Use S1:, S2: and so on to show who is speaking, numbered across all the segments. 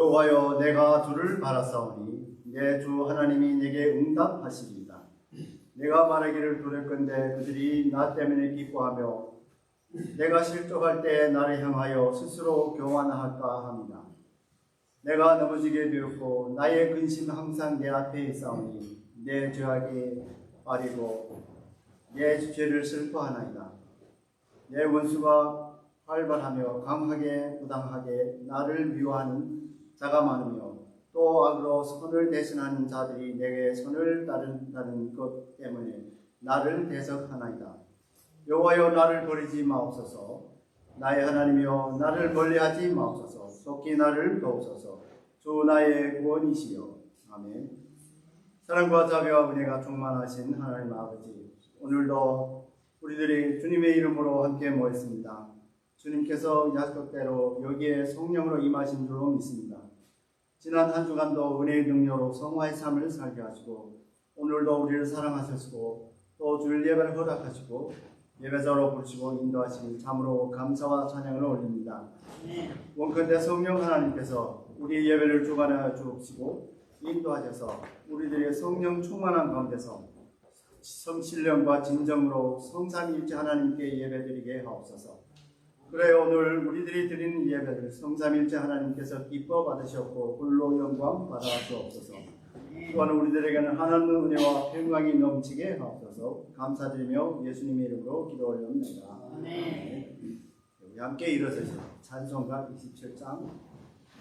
S1: 여호와여, 내가 주를 바라사오니 내 주 하나님이 내게 응답하시리이다. 내가 말하기를 두렵건대 그들이 나 때문에 기뻐하며 내가 실족할 때 나를 향하여 스스로 교만할까 합니다. 내가 넘어지게 되었고 나의 근심 항상 내 앞에 있사오니 내 죄악이 빠리고 내 죄를 슬퍼하나이다. 내 원수가 활발하며 강하게 부당하게 나를 미워하는 자가 많으며 또 악으로 선을 대신하는 자들이 내게 선을 따른다는 것 때문에 나를 대적하나이다. 여호와여, 나를 버리지 마옵소서. 나의 하나님이여, 나를 멀리하지 마옵소서. 속히 나를 도우소서. 주 나의 구원이시여. 아멘. 사랑과 자비와 은혜가 충만하신 하나님 아버지, 오늘도 우리들이 주님의 이름으로 함께 모였습니다. 주님께서 약속대로 여기에 성령으로 임하신 줄로 믿습니다. 지난 한 주간도 은혜의 능력으로 성화의 삶을 살게 하시고 오늘도 우리를 사랑하셨고 또 주일 예배를 허락하시고 예배자로 부르시고 인도하시니 참으로 감사와 찬양을 올립니다. 원컨대 성령 하나님께서 우리 예배를 주관하여 주옵시고 인도하셔서 우리들의 성령 충만한 가운데서 성신령과 진정으로 성삼위일체 하나님께 예배드리게 하옵소서. 그래 오늘 우리들이 드리는 예배를 성삼위일체 하나님께서 기뻐 받으셨고 홀로 영광 받아 주옵소서. 또한 우리들에게는 하나님의 은혜와 평강이 넘치게 하옵소서. 감사드리며 예수님의 이름으로 기도 올려옵니다. 우리 함께 일어서시죠. 찬송가 27장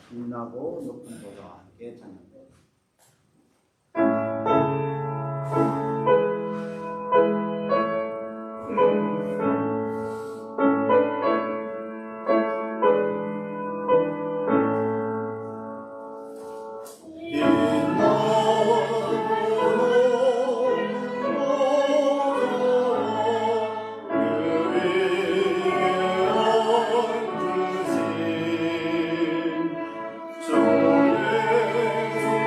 S1: 빛나고 높은 보좌와 함께 찬양합니다.
S2: 주의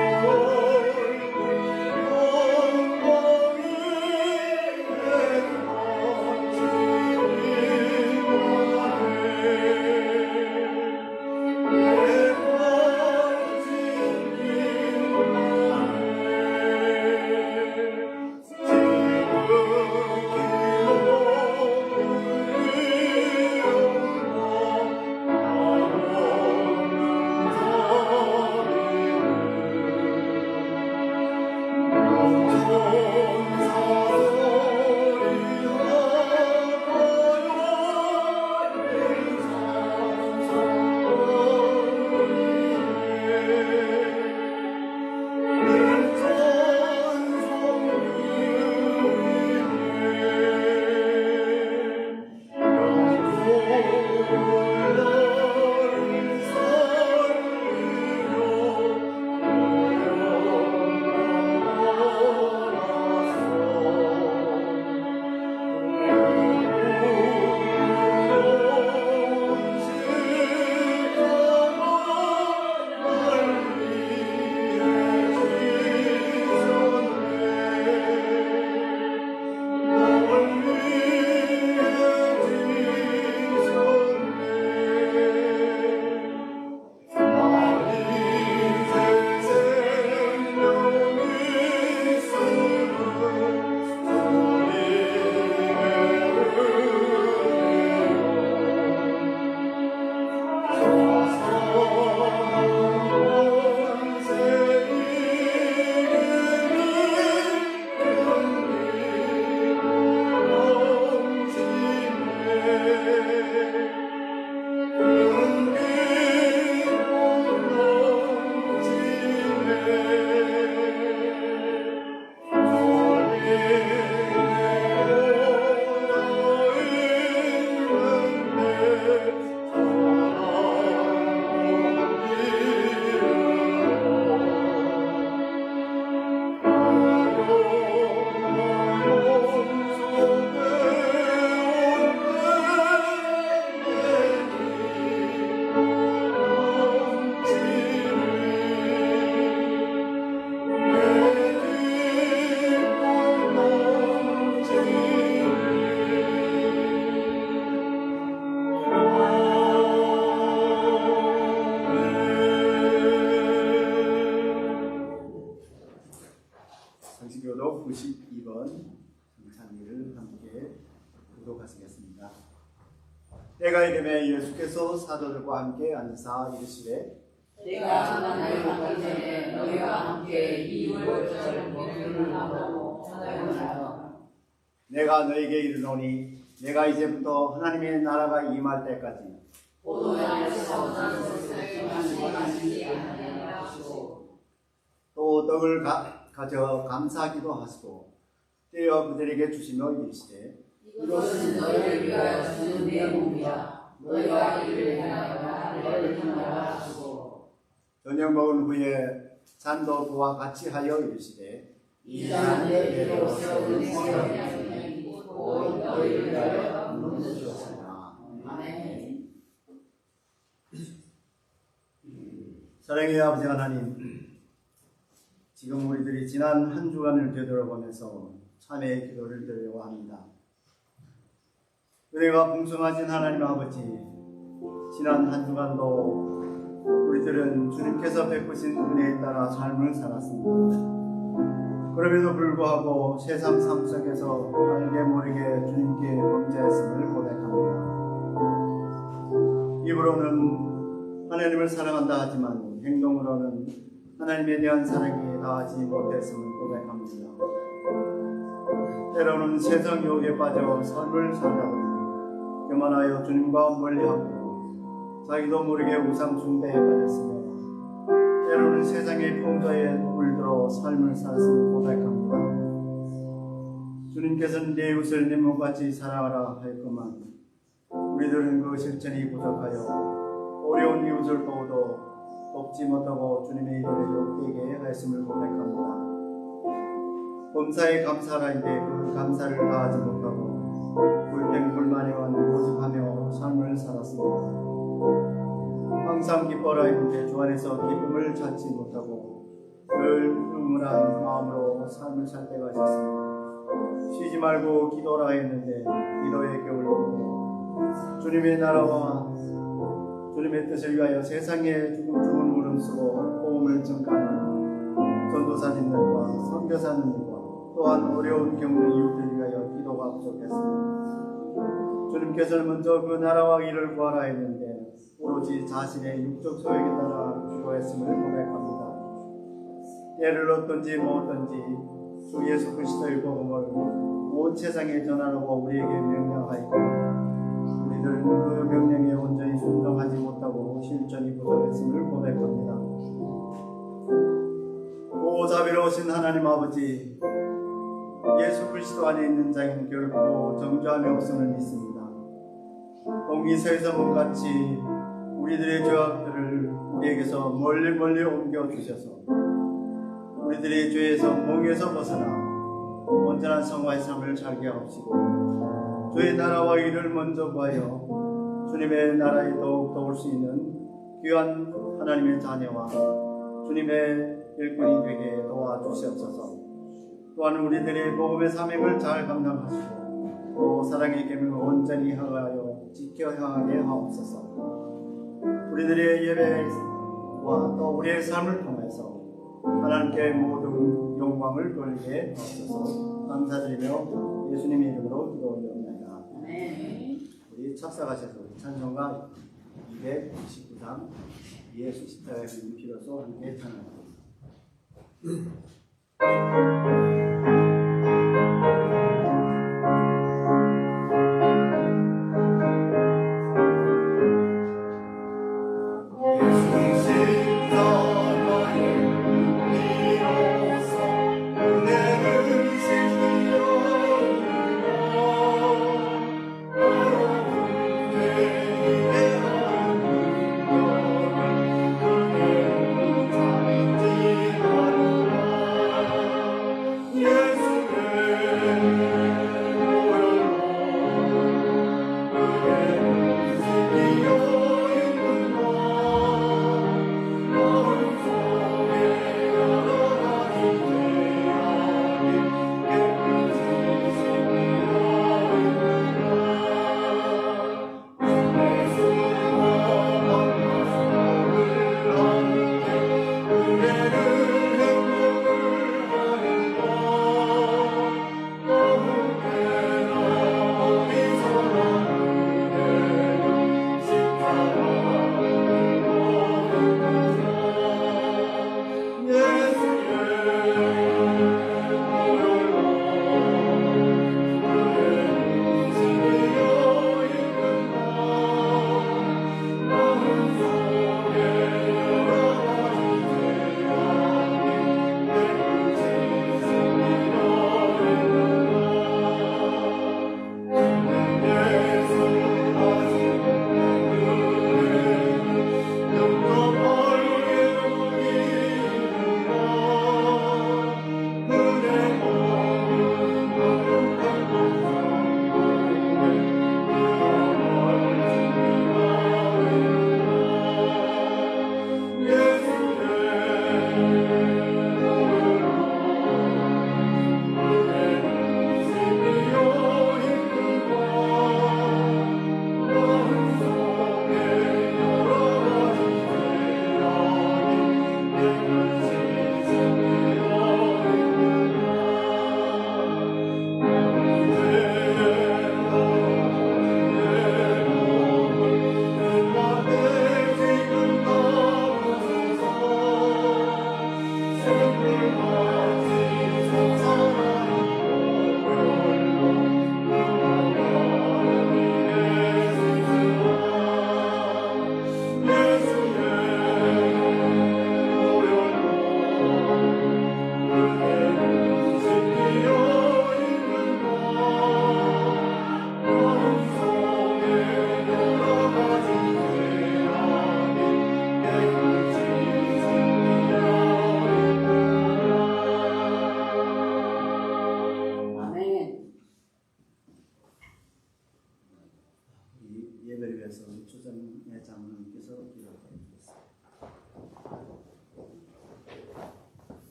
S1: 기록하시겠습니다. 때가 이르매 예수께서 사도들과 함께 앉으사 이르시되
S2: 내가 만나러 가기 전에 너희와 함께 이 유월절을 먹기를 하고 하나님이라.
S1: 내가 너에게 이르노니 내가 이제부터 하나님의 나라가 임할 때까지
S2: 포도나무에서 나는 것을 마시지 아니하리라 하시고
S1: 또 떡을 가져 감사하기도 하시고 떼어 그들에게 주시며 이르시되
S2: 이것은 너희를 위하여 주는 내 몸이야. 너희가 이를 행하여 나를 행하라 하시고
S1: 저녁 먹은 후에 잔도 그와 같이 하여 이르시되
S2: 이 잔은 내 피로서 은혜의 곧 너희를 위하여 묻는 주었으나. 아멘.
S1: 사랑의 아버지 하나님, 지금 우리들이 지난 한 주간을 되돌아보면서 참회의 기도를 드리려고 합니다. 은혜가 풍성하신 하나님 아버지, 지난 한 주간도 우리들은 주님께서 베푸신 은혜에 따라 삶을 살았습니다. 그럼에도 불구하고 세상 삶 속에서 알게 모르게 주님께 범죄했음을 고백합니다. 입으로는 하나님을 사랑한다 하지만 행동으로는 하나님에 대한 사랑이 다하지 못했음을 고백합니다. 때로는 세상 유혹에 빠져 삶을 살다 보니 교만하여 주님과 멀리하고 자기도 모르게 우상 숭배에 빠졌으며 때로는 세상의 풍조에 물들어 삶을 살았음을 고백합니다. 주님께서는 내 이웃을 내 몸같이 사랑하라 하였건만 우리들은 그 실천이 부족하여 어려운 이웃을 도우도 돕지 못하고 주님의 이름에 욕되게 하였음을 고백합니다. 범사에 감사하라인데 그 감사를 다하지 못하고 불평불만에만 모집하며 삶을 살았습니다. 항상 기뻐라 했는데 주 안에서 기쁨을 찾지 못하고 늘 음울한 마음으로 삶을 살 때가 있었습니다. 쉬지 말고 기도라 했는데 기도의 겨울로 주님의 나라와 주님의 뜻을 위하여 세상에 죽은 울음 쓰고 호흡을 증가하는 전도사님들과 선교사님들과 또한 어려운 경우 이웃들 위하여 기도가 부족했습니다. 주님께서는 먼저 그 나라와 일을 구하라 했는데 오로지 자신의 육적 소욕에 따라 기도했음을 고백합니다. 때를 얻든지 먹었든지 주 예수 그리스도의 복음을 온 세상에 전하라고 우리에게 명령하였고 우리들은 그 명령에 온전히 순종하지 못하고 실천이 부족했음을 고백합니다. 오 자비로우신 하나님 아버지, 예수 그리스도 안에 있는 자에는 결코 정죄함이 없음을 믿습니다. 공기서에서 몸같이 우리들의 죄악들을 우리에게서 멀리 옮겨주셔서 우리들의 죄에서 몽에서 벗어나 온전한 성화의 삶을 살게 하옵시고 주의 나라와 일을 먼저 구하여 주님의 나라에 더욱 올 수 있는 귀한 하나님의 자녀와 주님의 일꾼이 되게 도와주시옵소서. 또한 우리들의 복음의 사명을 잘 감당하시고 또 사랑의 계명을 온전히 향하여 지켜 향하게 하옵소서. 우리들의 예배와 또 우리의 삶을 통해서 하나님께 모든 영광을 돌리게 하옵소서. 감사드리며 예수님의 이름으로 기도드립니다. 우리 착사가셔서 찬송가 229장 예수 십자가의 피로서 함께 찬양합니다.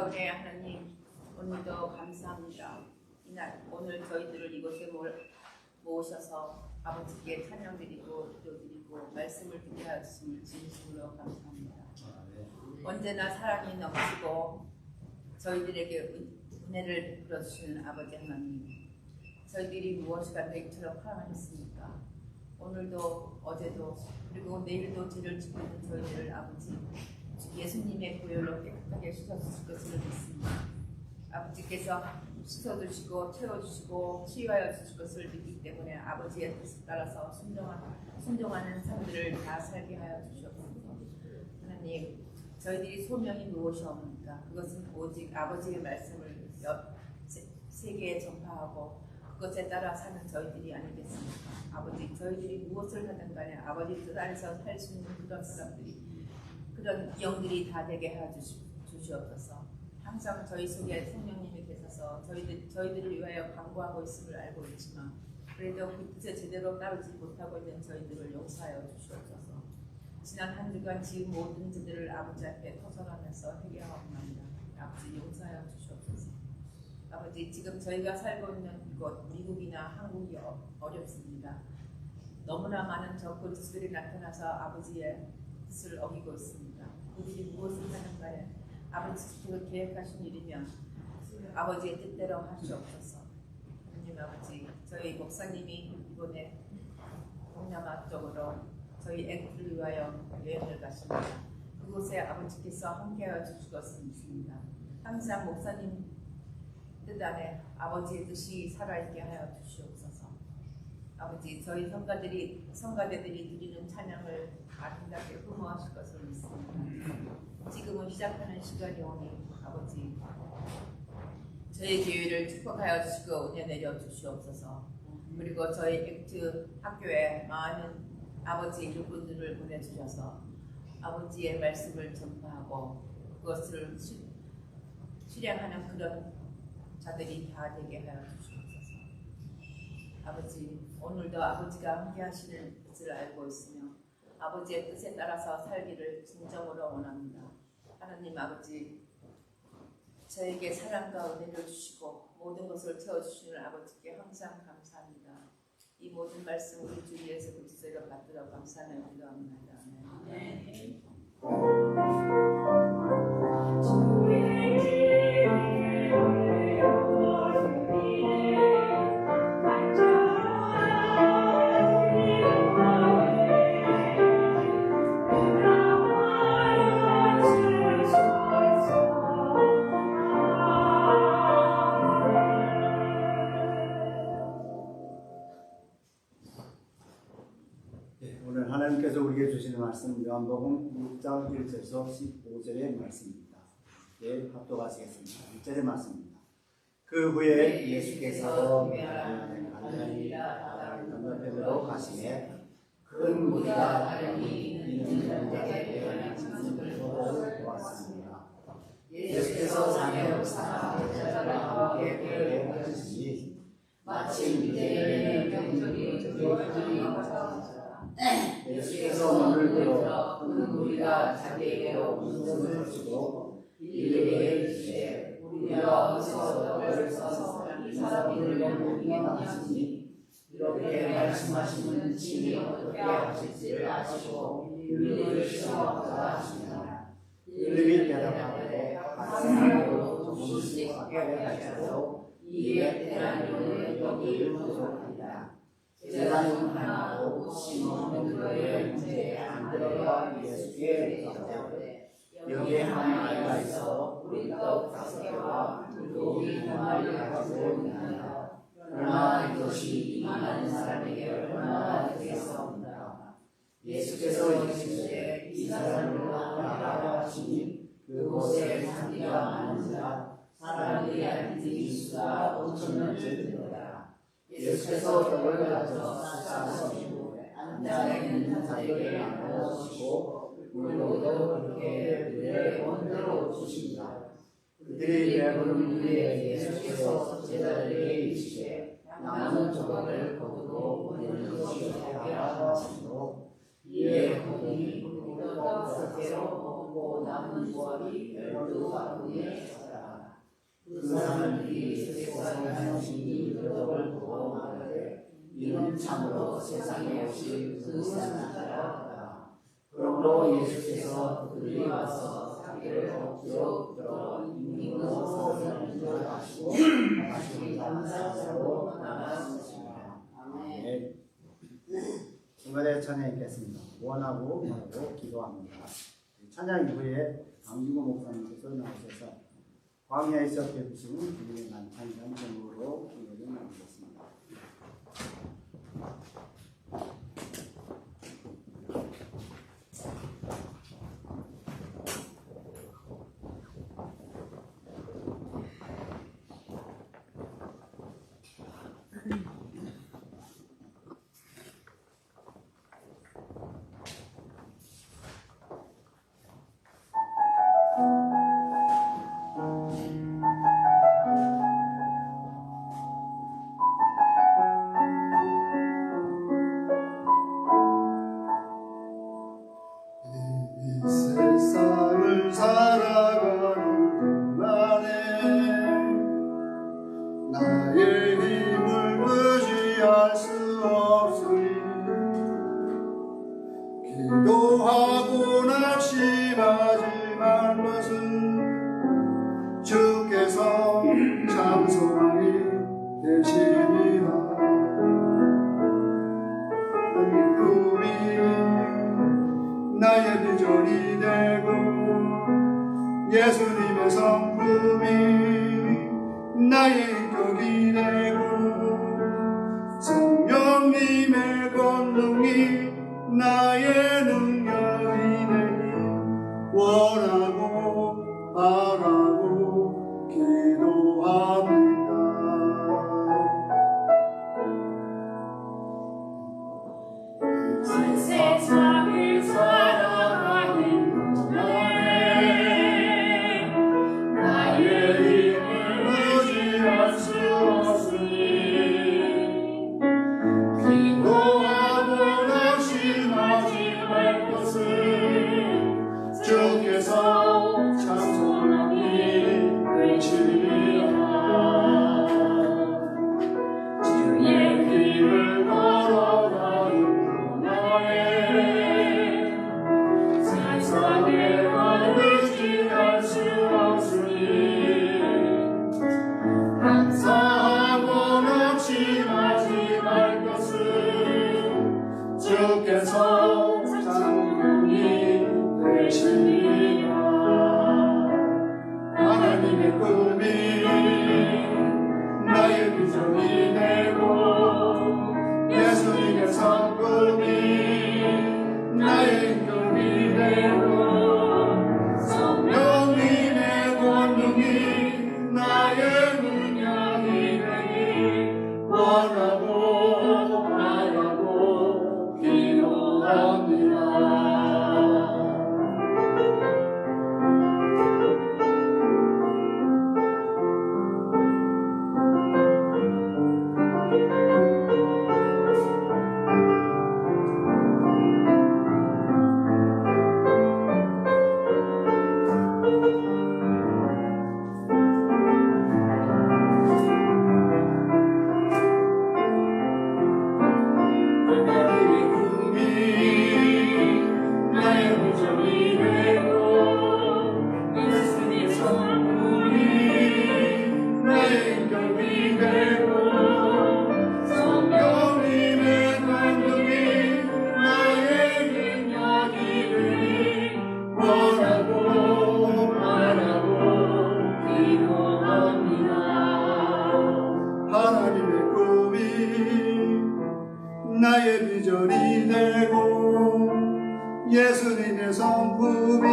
S2: 사랑의 하나님, 오늘도 감사합니다. 이날 오늘 저희들을 이곳에 모으셔서 아버지께 찬양드리고 기도드리고 말씀을 듣게 하심을 진심으로 감사합니다. 언제나 사랑이 넘치고 저희들에게 은혜를 베풀어 주시는 아버지 하나님, 저희들이 무엇이가 되도록 하나님이십니까? 오늘도 어제도 그리고 내일도 죄를 짓고 있는 저희들을 아버지 예수님의 보혈로 깨끗하게 씻어주실 것을 믿습니다. 아버지께서 씻어주시고 채워주시고 치유하여 주실 것을 믿기 때문에 아버지의 뜻을 따라서 순종하는 삶들을 다 살게 하여 주시옵소서. 하나님, 저희들이 소명이 무엇이옵니까? 그것은 오직 아버지의 말씀을 세계에 전파하고 그것에 따라 사는 저희들이 아니겠습니까? 아버지, 저희들이 무엇을 하든 간에 아버지 뜻 안에서 살 수 있는 그런 사람들이, 그런 영들이 다 되게 해 주시옵소서. 항상 저희 속에 성령님이 계셔서 저희들을 위하여 간구하고 있음을 알고 있지만 그래도 그 뜻에 제대로 따르지 못하고 있는 저희들을 용서하여 주시옵소서. 지난 한 주간 지은 모든 죄들을 아버지 앞에 토설하면서 회개하옵나이다. 아버지 용서하여 주시옵소서. 아버지, 지금 저희가 살고 있는 이곳 미국이나 한국이 어렵습니다. 너무나 많은 적군들이 나타나서 아버지의 뜻을 어기고 있습니다. 우리들이 무엇을 하는 간에 아버지께서 계획하신 일이면 아버지의 뜻대로 하시옵소서. 하나님 아버지, 저희 목사님이 이번에 동남아 쪽으로 저희 애들을 위하여 여행을 가십니다. 그곳에 아버지께서 함께하여 주실 것을 믿습니다. 항상 목사님 뜻 안에 아버지의 뜻이 살아있게 하여 주시옵소서. 아버지, 저희 성가대들이 드리는 찬양을 아름답게 흠모하실 것을 믿습니다. 지금은 시작하는 시간이 오니 아버지, 저희 교회를 축복하여 주시고 은혜 내려 주시옵소서. 그리고 저희 액트 학교에 많은 아버지 일꾼들을 보내주셔서 아버지의 말씀을 전파하고 그것을 실행하는 그런 자들이 다 되게 하여 주시옵소서. 아버지, 오늘도 아버지가 함께 하시는 뜻을 알고 있으며 아버지의 뜻에 따라서 살기를 진정으로 원합니다. 하나님 아버지, 저에게 사랑과 은혜를 주시고 모든 것을 채워주시는 아버지께 항상 감사합니다. 이 모든 말씀 우리 주 예수 그리스도로 받들어 감사하며 기도합니다. 아멘.
S1: 오늘 하나님께서 우리에게 주시는 말씀 요한복음 6장 1절에서 15절의 말씀입니다. 네, 합독하시겠습니다. 1절의 말씀입니다. 그 후에 예수께서 갈릴리 건너편으로 가시매 큰 무리가 다름이 있는 자들에게 말씀을 보았습니다. 예수께서 산에 오사 제자들과 함께 배에 가시니 마침 이때에는 병들이 예수께서 문을 들어 큰 무리가 자기에게로 문을 주시고 이르되 이르시되 우리가 어디서 떡을 써서 이 사람들을 먹느냐 하시니 이렇게 말씀하시는 친히 어떻게 하실지를 아시고 이를 시험하고자 하시니라. 이르되 대답하되 각 사람으로 조금씩 하게 하시고 이에 대한민국의 떡이 부족하리라. 제자는 하나도 시몬 그의 문제에 안 들어가 예수께 여쭈되 여기에 한 아이가 있어 우리 떡 5개와 물고기 2마리를 가지고 있나이다. 그러나 이것이 많은 사람에게 얼마나 되겠사옵니까? 예수께서 이르시되 이 사람을 나가라 하시니 그곳에 잔디가 많은지라 사람들이 앉은 수가 5,000명쯤 되더라. 예수께서 떡을 가져 싸시고 앉아 있는 자에게 나누어 주시고 물로도 그렇게 그들의 온대로 주십니다. 그들이 배부른 후에 예수께서 제자들에게 이르시되 남은 조각을 거두고 버리는 것이 없다 하시고 이에 고기 떡 10개로 먹고 남은 조각이 12바구니에 찼더라.
S3: 그 사람들이 세상에 하신 기적을 보고 말하되 이는 참으로 세상에 오신 그 사람이라. 그러므로 예수께서 그들이 와서 자기를 억지로 들어 임금으로 사람을 인도하시고 다시 감사자로 나가셨습니다. 아멘.
S1: 네. 중간에 찬양 있겠습니다. 원하고 바라고 기도합니다. 찬양 이후에 강기구 목사님께서 나오셔서 광야에서 베푸시는 주님의 만찬이라는 제목으로 기도를 나누겠습니다.
S4: 세상을 살아가는 동안에 나의 힘을 의지할 수 없으니 기도하고 낙심하지 말 것은 주께서 참 소망이 되시리라. 나의 비전이 되고 예수님의 성품이 나의 인격이 되고 성령님의 권능이 나의 능력이 되니 원하고 바라고 기도합니다.
S3: 세상을 살아가는 동안에 나의 힘을 의지할 수 없으니 기도하고 낙심하지 말 것은 주께서 참 소망이 되시리라. 주의 길을 걸어가는 세상에 의지할 수 없으니 감사하고 낙심하지 말 것은 주께서 장군이 되시리라. 하나님의 꿈이 나의 비전이 되고 예수님의 성품이 나의 인격이 되고 성령님의 권능이 나의 능력이 되니 원하고 바라고 기도합니다.
S4: 나의 비전이 되고 예수님의 성품이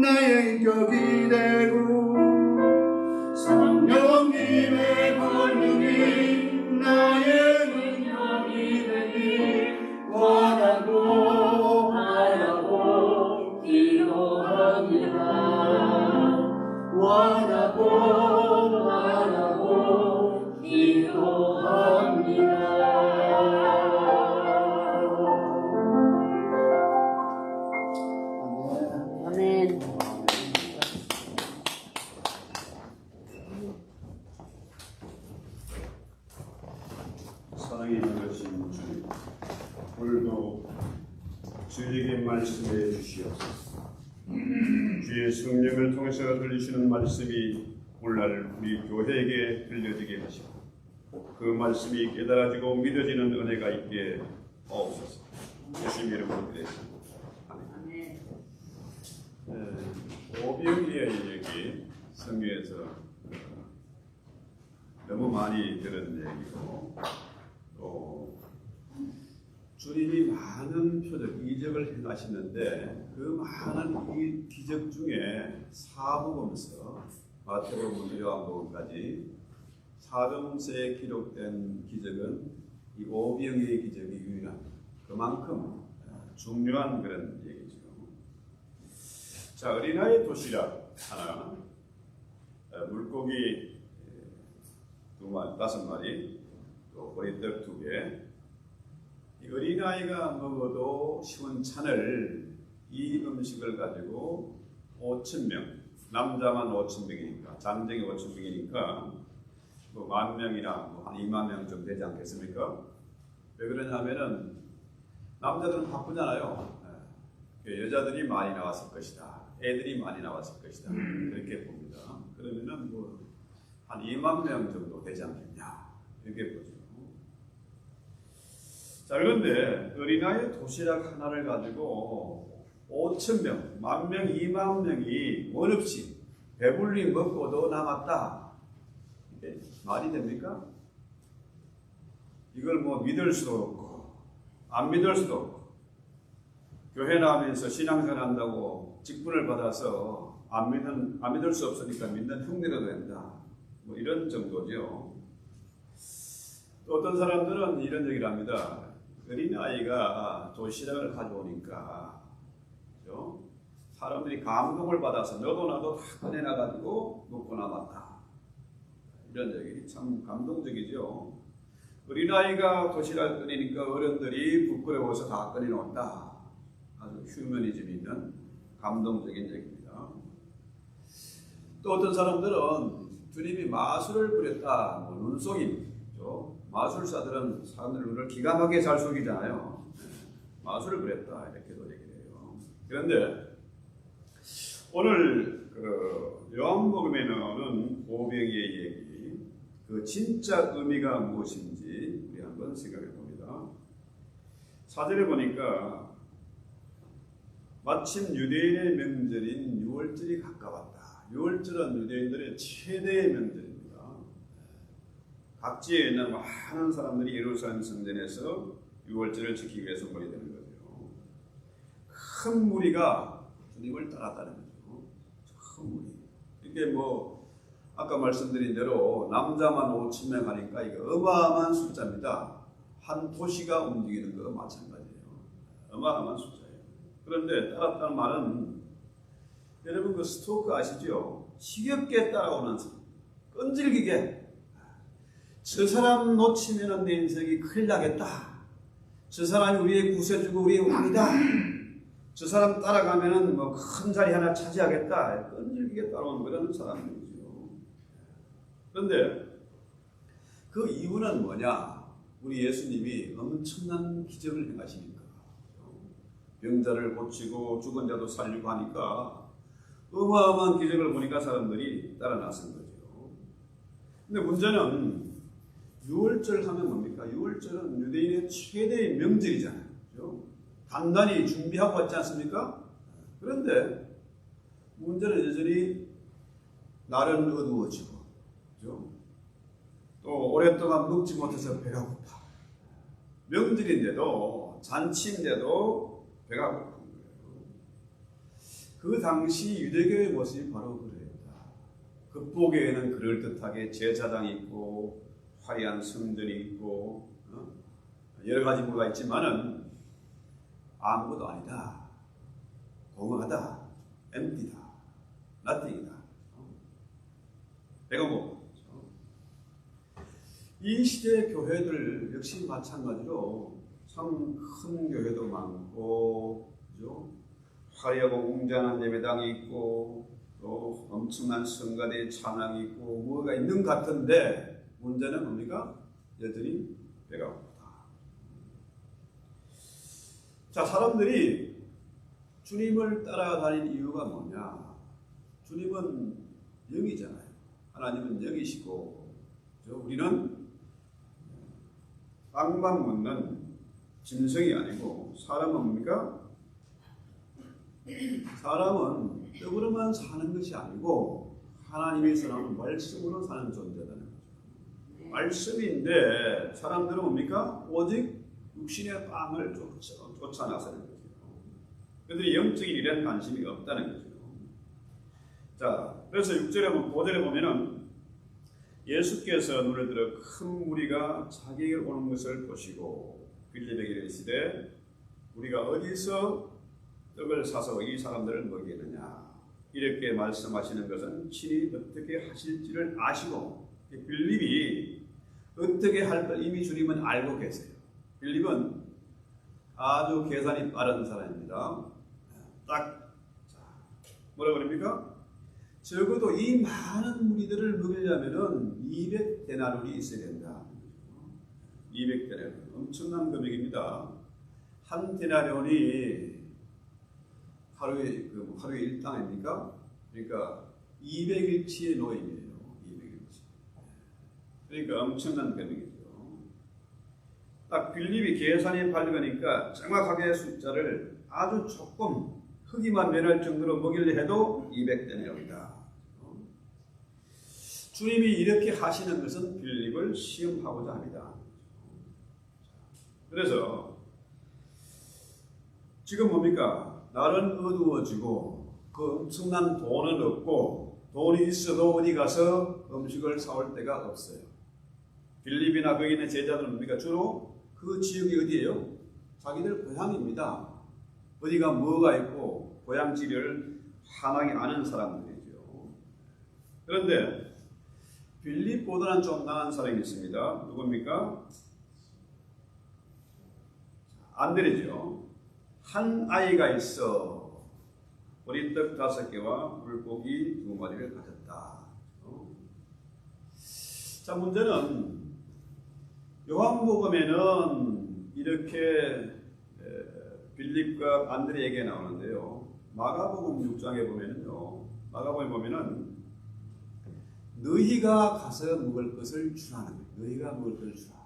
S4: 나의 인격이 되고 성령님의 권능이 나의 능력이 되니 원하고 바라고 기도합니다. 원하고 바라고 기도합니다.
S1: 아멘.
S5: 사랑이 이루어진 주님, 오늘도 저희에게 말씀해 주시옵소서. 주의 성령을 통해서 들리시는 말씀이 오늘날 우리 교회에게 들려지게 하시고 그 말씀이 깨달아지고 믿어지는 은혜가 있게 하옵소서. 예수님 이름으로 기도했습니다. 아멘. 오병이어의 얘기 성경에서 너무 많이 들은 얘기고 또 주님이 많은 표적, 이적을 행하시는데 그 많은 이 기적 중에 사복음서, 마태복음, 요한복음까지 사병세에 기록된 기적은 이 오병이의 기적이 유일한 그만큼 중요한 그런 얘기죠. 자, 어린아이 도시락 하나, 물고기 5마리, 또 보리떡 2개. 이 어린아이가 먹어도 시원찮을 이 음식을 가지고 5,000명, 남자만 5,000명이니까, 장정이 5,000명이니까 뭐 10,000명이나 한 20,000명 정도 되지 않겠습니까? 왜 그러냐면은 남자들은 바쁘잖아요. 여자들이 많이 나왔을 것이다, 애들이 많이 나왔을 것이다, 그렇게 봅니다. 그러면은 뭐 한 20,000명 정도 되지 않겠냐, 이렇게 보죠. 자, 그런데 어린아이 도시락 하나를 가지고 5,000명, 10,000명, 20,000명이 원 없이 배불리 먹고도 남았다. 이게 말이 됩니까? 이걸 뭐 믿을 수도 없고 안 믿을 수도 없고, 교회 나오면서 신앙생활 한다고 직분을 받아서 안 믿을 수 없으니까 믿는 흉내도 된다, 뭐 이런 정도죠. 또 어떤 사람들은 이런 얘기를 합니다. 어린아이가 도시락을 가져오니까 그렇죠? 사람들이 감동을 받아서 너도 나도 다 꺼내놔가지고 먹고 남았다, 이런 얘기 참 감동적이죠. 어린아이가 도시락을 꺼내니까 어른들이 부끄러워서 다 꺼내놓는다, 아주 휴머니즘 있는 감동적인 얘기입니다. 또 어떤 사람들은 주님이 마술을 부렸다, 뭐 눈속임, 마술사들은 사람들 눈을 기가 막히게 잘 속이잖아요. 마술을 부렸다, 이렇게도 얘기를 해요. 그런데 오늘 요한복음에 나오는 오병이의 얘기, 그 진짜 의미가 무엇인지 우리 한번 생각해 봅니다. 4절에 보니까 마침 유대인의 명절인 유월절이 가까웠다. 유월절은 유대인들의 최대의 명절입니다. 각지에 있는 많은 사람들이 예루살렘 성전에서 유월절을 지키기 위해서 모이되는 거죠. 큰 무리가 주님을 따랐다는 거죠. 큰 무리. 이게 뭐 아까 말씀드린 대로 남자만 5,000명 하니까 이게 어마어마한 숫자입니다. 한 도시가 움직이는 거와 마찬가지예요. 어마어마한 숫자예요. 그런데 따랐다는 말은, 여러분 그 스토크 아시죠? 시겹게 따라오는 사람, 끈질기게, 저 사람 놓치면 내 인생이 큰일 나겠다, 저 사람이 우리의 구세주고 우리의 왕이다, 저 사람 따라가면 뭐 큰 자리 하나 차지하겠다, 끈질기게 따라오는 그런 사람들이죠. 그런데 그 이유는 뭐냐? 우리 예수님이 엄청난 기적을 행하시니까, 병자를 고치고 죽은 자도 살리고 하니까 어마어마한 기적을 보니까 사람들이 따라 나선 거죠. 근데 문제는 유월절 하면 뭡니까? 유월절은 유대인의 최대의 명절이잖아요. 그렇죠? 단단히 준비하고 왔지 않습니까? 그런데 문제는 여전히 날은 어두워지고, 그렇죠? 또 오랫동안 먹지 못해서 배가 고파. 명절인데도, 잔치인데도 배가 고픈 거예요. 그 당시 유대교의 모습이 바로 그랬다. 겉보기에는 그럴듯하게 제사장이 있고 화려한 성전이 있고 여러 가지 뭐가 있지만은 아무것도 아니다. 공허하다. empty다. nothing이다. 배가 고파. 이 시대의 교회들 역시 마찬가지로 참 큰 교회도 많고, 그죠? 화려하고 웅장한 예배당이 있고, 또 엄청난 성가대 찬양이 있고, 뭐가 있는 것 같은데, 문제는 뭡니까? 여전히 배가 고프다. 자, 사람들이 주님을 따라다니는 이유가 뭐냐? 주님은 영이잖아요. 하나님은 영이시고 우리는 빵만 묻는 짐승이 아니고 사람은 뭡니까? 사람은 떡으로만 사는 것이 아니고 하나님에서 나오는 말씀으로 사는 존재라는 거죠. 말씀인데 사람들은 뭡니까? 오직 육신의 빵을 쫓아 나서는 거죠. 그들이 영적인 일에 관심이 없다는 거죠. 자, 그래서 6절에 5절에 보면은 예수께서 눈을 들어 큰 무리가 자기에게 오는 것을 보시고 빌립에게 이르시되 우리가 어디서 떡을 사서 이 사람들을 먹이느냐 이렇게 말씀하시는 것은 친히 어떻게 하실지를 아시고 빌립이 어떻게 할 걸 이미 주님은 알고 계세요. 빌립은 아주 계산이 빠른 사람입니다. 딱 뭐라 그럽니까? 적어도 이 많은 무리들을 먹이려면은 200데나리온이 있어야 된다. 200데나리온 엄청난 금액입니다. 한 데나리온이 하루에 일당 아닙니까? 그러니까 200일치의 노임이에요. 200일치. 그러니까 엄청난 금액이죠. 딱 빌립이 계산이 밝으니까 정확하게 숫자를 아주 조금 흙이만 면할 정도로 먹이려 해도 200데나리온이다. 주님이 이렇게 하시는 것은 빌립을 시험하고자 합니다. 그래서 지금 뭡니까? 날은 어두워지고 그 엄청난 돈은 없고 돈이 있어도 어디 가서 음식을 사올 데가 없어요. 빌립이나 거기 있는 제자들은 뭡니까? 주로 그 지역이 어디예요? 자기들 고향입니다. 어디가 뭐가 있고 고향지를 환하게 아는 사람들이죠. 그런데 빌립보다는 좀 나은 사람이 있습니다. 누굽니까? 안드레죠. 한 아이가 있어 보리떡 5개와 물고기 2마리를 가졌다. 자, 문제는 요한복음에는 이렇게 빌립과 안드레 얘기가 나오는데요. 마가복음 6장에 보면은요. 마가복음에 보면은 너희가 가서 먹을 것을 주라는 거예요. 너희가 먹을 것을 주라.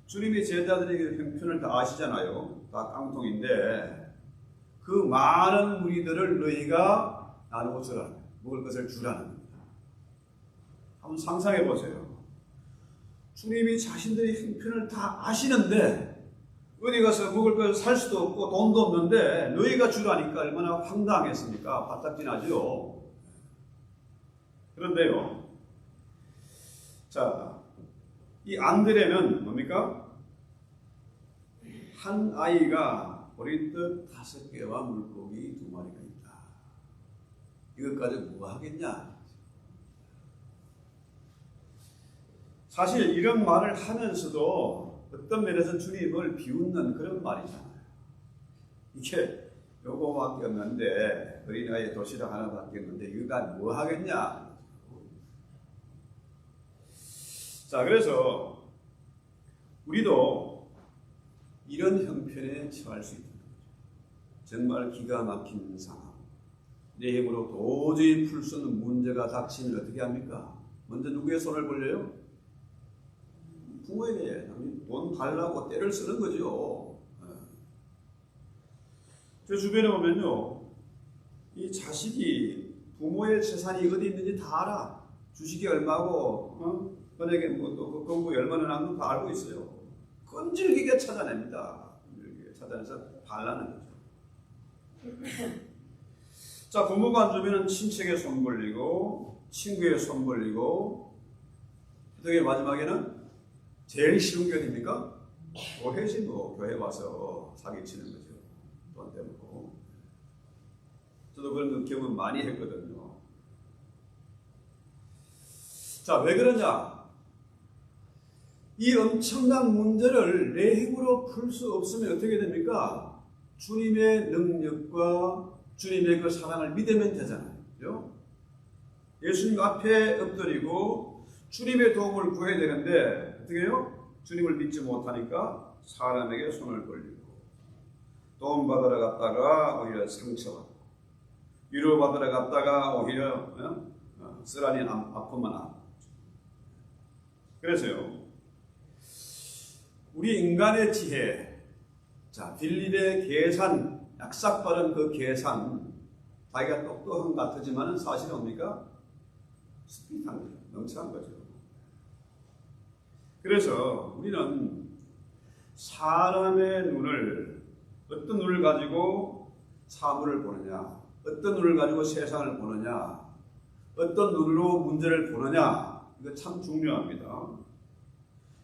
S5: 주님이 제자들에게 형편을 다 아시잖아요. 다 깡통인데 그 많은 무리들을 너희가 나누고 주라. 먹을 것을 주라는 겁니다. 한번 상상해 보세요. 주님이 자신들의 형편을 다 아시는데 어디 가서 먹을 것을 살 수도 없고 돈도 없는데 너희가 주라니까 얼마나 황당했습니까? 바닥지나죠. 그런데요. 자, 이 안드레는 뭡니까? 한 아이가 보리떡 5개와 물고기 2마리가 있다. 이것 가지고 뭐 하겠냐? 사실 이런 말을 하면서도 어떤 면에서 주님을 비웃는 그런 말이잖아요. 이게 요거밖에 없는데 어린아이 도시락 하나밖에 없는데 이거가 뭐 하겠냐? 자, 그래서 우리도 이런 형편에 처할 수 있는 거죠. 정말 기가 막힌 상황. 내 힘으로 도저히 풀 수 없는 문제가 닥치면 어떻게 합니까? 먼저 누구의 손을 벌려요? 부모에게 돈 달라고 때를 쓰는 거죠. 제 주변에 보면요, 이 자식이 부모의 재산이 어디 있는지 다 알아. 주식이 얼마고, 은행에 또 공부 얼마나 남는 다 알고 있어요. 끈질기게 찾아냅니다. 끈질기게 찾아내서 달라는 거죠. 자, 부모가 안 주면은 친척의 손 벌리고, 친구의 손 벌리고, 어떻게 마지막에는 제일 쉬운 게 어딥니까? 교회지 뭐. 교회 와서 사기치는 거죠. 돈 때문에. 저도 그런 경험 많이 했거든요. 자, 왜 그러냐? 이 엄청난 문제를 내 힘으로 풀 수 없으면 어떻게 됩니까? 주님의 능력과 주님의 그 사랑을 믿으면 되잖아요. 그죠? 예수님 앞에 엎드리고 주님의 도움을 구해야 되는데 어떻게 해요? 주님을 믿지 못하니까 사람에게 손을 벌리고 도움 받으러 갔다가 오히려 상처받고, 위로 받으러 갔다가 오히려 쓰라린 아픔만 하고. 그래서요, 우리 인간의 지혜, 자, 빌립의 계산, 약삭빠른 그 계산, 자기가 똑똑한 것 같지만 사실은 뭡니까? 스피드한 거죠. 멍청한 거죠. 그래서 우리는 사람의 눈을, 어떤 눈을 가지고 사물을 보느냐, 어떤 눈을 가지고 세상을 보느냐, 어떤 눈으로 문제를 보느냐, 이거 참 중요합니다.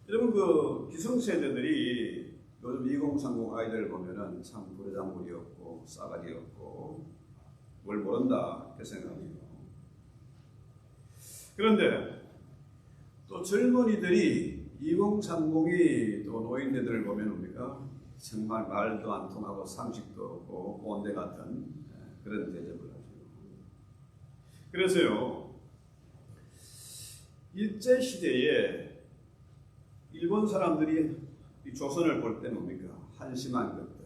S5: 여러분, 그 기성세대들이 요즘 2030 아이들 보면은 참 부르장물이었고 싸가지였고 뭘 모른다 이렇게 생각해요. 그런데 또 젊은이들이 2030이 또 노인네들을 보면 뭡니까? 정말 말도 안 통하고 상식도 없고 꼰대 같은 그런 대접을 하죠. 그래서요, 일제시대에 일본 사람들이 이 조선을 볼 때 뭡니까? 한심한 것들.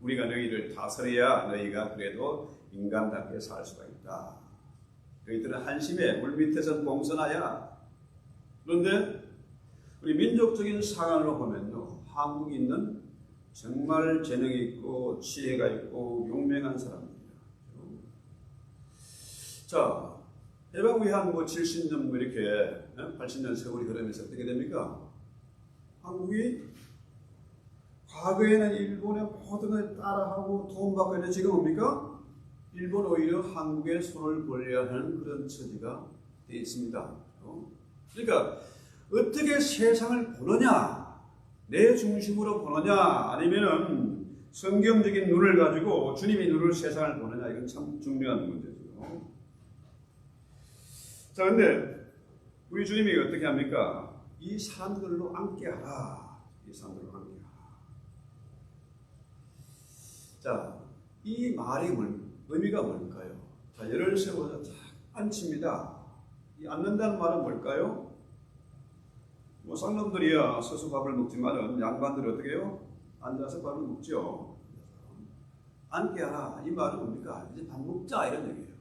S5: 우리가 너희를 다스려야 너희가 그래도 인간답게 살 수가 있다. 너희들은 한심해. 물밑에서 봉선하야. 그런데 우리 민족적인 상황으로 보면요, 한국인은 정말 재능이 있고 지혜가 있고 용맹한 사람입니다. 자, 해방 후에 한 70년 이렇게 80년 세월이 흐르면서 어떻게 됩니까? 한국이 과거에는 일본의 모든 걸 따라하고 도움받고 있는데 지금 뭡니까? 일본 오히려 한국의 손을 벌려야 하는 그런 처지가 되어 있습니다. 그러니까 어떻게 세상을 보느냐, 내 중심으로 보느냐, 아니면은 성경적인 눈을 가지고 주님의 눈으로 세상을 보느냐, 이건 참 중요한 문제죠. 자, 근데 우리 주님이 어떻게 합니까? 이 사람들로 함께하라. 이 사람들로 함께하라. 자, 이 말이 의미가 뭘까요? 자, 열을 세워서 쫙 앉힙니다. 이 앉는다는 말은 뭘까요? 뭐 쌍놈들이야 서서 밥을 먹지만은 양반들이 어떻게 해요? 앉아서 밥을 먹죠. 앉게하라. 이 말은 뭡니까? 이제 밥 먹자 이런 얘기예요.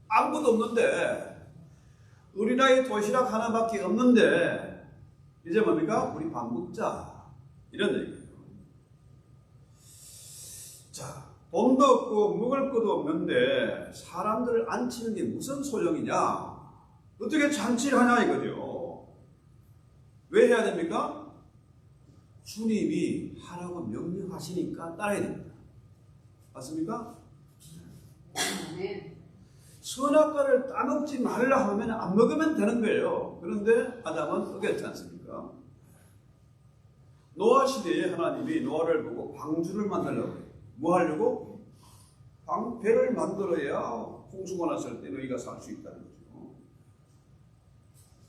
S5: 아무것도 없는데, 우리나라에 도시락 하나밖에 없는데 이제 뭡니까? 우리 밥 먹자 이런 얘기예요. 자, 돈도 없고 먹을 것도 없는데 사람들을 앉히는 게 무슨 소용이냐? 어떻게 잔치를 하냐 이거죠. 왜 해야 됩니까? 주님이 하라고 명령하시니까 따라야 됩니다. 맞습니까?
S2: 네.
S5: 선악과를 따먹지 말라 하면 안 먹으면 되는 거예요. 그런데 아담은 어겼지 않습니까? 노아 시대에 하나님이 노아를 보고 방주를 만들려고 해요. 뭐 하려고? 배를 만들어야 홍수가 났을 때 너희가 살 수 있다는 거죠.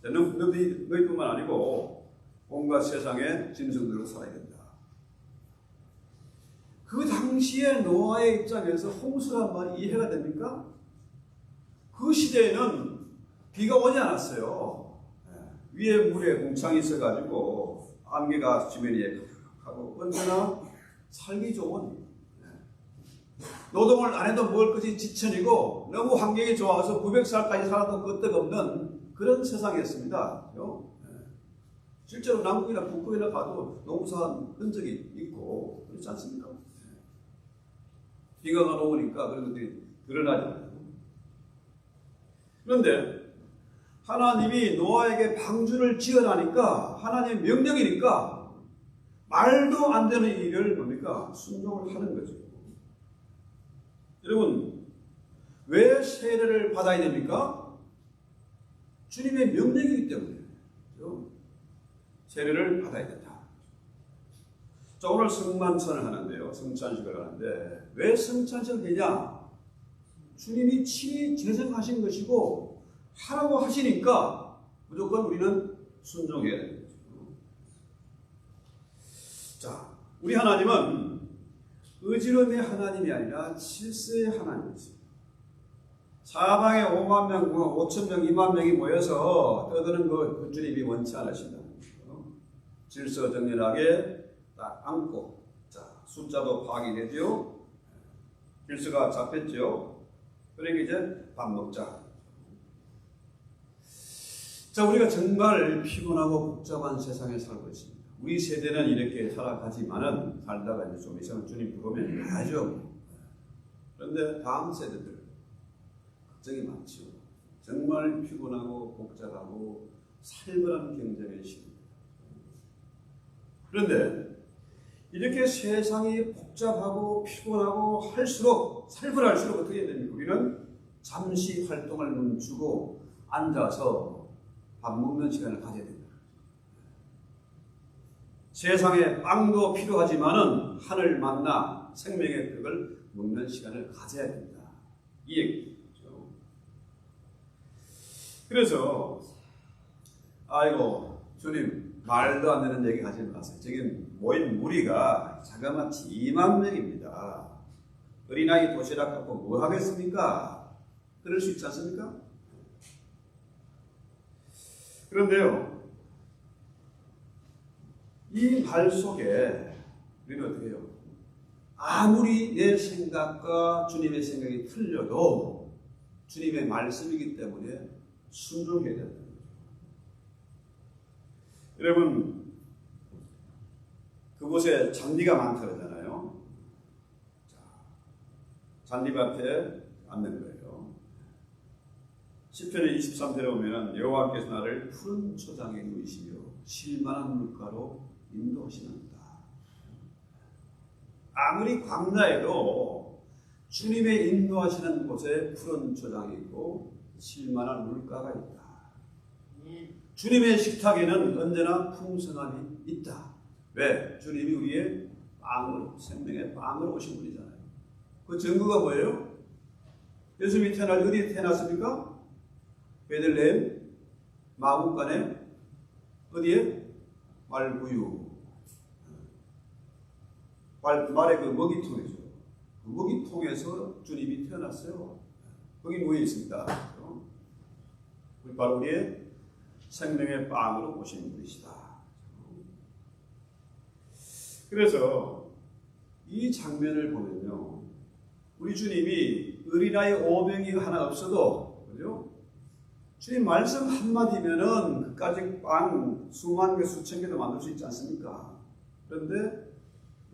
S5: 너희뿐만 아니고 온갖 세상의 짐승들로 살아야 된다. 그 당시에 노아의 입장에서 홍수란 말이 이해가 됩니까? 그 시대에는 비가 오지 않았어요. 위에 물에 공창이 있어가지고 안개가 지면에 하고 언제나 살기 좋은, 노동을 안 해도 먹을 것이 지천이고 너무 환경이 좋아서 900살까지 살아도 끄떡없는 그런 세상이었습니다. 실제로 남북이나 북극이나 가도 농사한 흔적이 있고 그렇지 않습니까? 비가 안 오니까 그런 것들이 드러나잖아요. 그런데 하나님이 노아에게 방주를 지으라니까, 하나님의 명령이니까 말도 안 되는 일을 뭡니까? 순종을 하는 거죠. 여러분, 왜 세례를 받아야 됩니까? 주님의 명령이기 때문에 세례를 받아야 된다. 자, 오늘 성만찬을 하는데요. 성찬식을 하는데 왜 성찬식을 되냐? 주님이 친히 제정하신 것이고 하라고 하시니까 무조건 우리는 순종해야 되는 거죠. 자, 우리 하나님은 의지론의 하나님이 아니라 질서의 하나님이죠. 사방에 5만 명, 5천 명, 2만 명이 모여서 떠드는 그 주님이 원치 않으신다는 거죠. 질서 정연하게 딱 앉고, 자, 숫자도 파악이 되죠. 질서가 잡혔죠. 그러니까 이제 밥 먹자. 자, 우리가 정말 피곤하고 복잡한 세상에 살고 있습니다. 우리 세대는 이렇게 살아가지만은 살다가 이제 좀 있으면 주님 부르면 가죠. 그런데 다음 세대들 걱정이 많죠. 정말 피곤하고 복잡하고 살벌한 경쟁의 시대입니다. 그런데 이렇게 세상이 복잡하고 피곤하고 할수록 살벌할수록 어떻게 됩니까? 우리는 잠시 활동을 멈추고 앉아서 밥 먹는 시간을 가져야 된다. 세상에 빵도 필요하지만은 하늘 만나 생명의 떡을 먹는 시간을 가져야 된다. 이 얘기죠. 그래서 아이고 주님 말도 안 되는 얘기 하지 마세요. 지금 모인 무리가 자그마치 2만 명입니다. 어린아이 도시락 갖고 뭐 하겠습니까? 그럴 수 있지 않습니까? 그런데요, 이 말 속에 우리는 어떻게 해요? 아무리 내 생각과 주님의 생각이 틀려도 주님의 말씀이기 때문에 순종해야 된다. 여러분, 그곳에 잔디가 많다 그러잖아요. 자, 잔디밭에 앉는 거예요. 시편의 23절에 보면 여호와께서 나를 푸른 초장에 누이시며 실만한 물가로 인도하시는다. 아무리 광야에도 주님의 인도하시는 곳에 푸른 초장이 있고 실만한 물가가 있다. 주님의 식탁에는 언제나 풍성함이 있다. 왜? 주님이 우리의 빵으로, 생명의 빵으로 오신 분이잖아요. 그 증거가 뭐예요? 예수님이 어디에 태어났습니까? 베들레헴 마구간에 어디에? 말구유. 말의 그 먹이통이죠. 그 먹이통에서 주님이 태어났어요. 거기 뭐에 있습니다. 바로 우리의 생명의 빵으로 오신 분이시다. 그래서 이 장면을 보면요, 우리 주님이 어린아이 5명이 하나 없어도, 그죠? 주님 말씀 한마디면은 그까지 빵 수만 개 수천 개도 만들 수 있지 않습니까? 그런데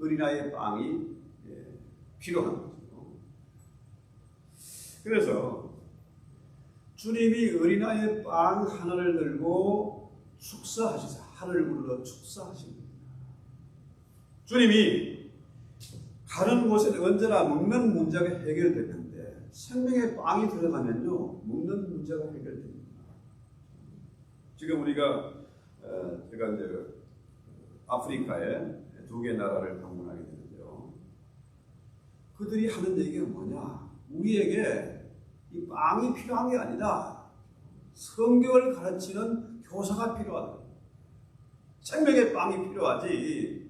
S5: 어린아이의 빵이 필요한 거죠. 그래서 주님이 어린아이의 빵 하나를 들고 축사하시자. 하늘을 불러 축사하십니다. 주님이 가는 곳에 언제나 먹는 문제가 해결되는데 생명의 빵이 들어가면요 먹는 문제가 해결됩니다. 지금 우리가 제가 이제 아프리카에 2개 나라를 방문하게 되는데요. 그들이 하는 얘기가 뭐냐? 우리에게 이 빵이 필요한 게 아니다. 성경을 가르치는 교사가 필요하다. 생명의 빵이 필요하지.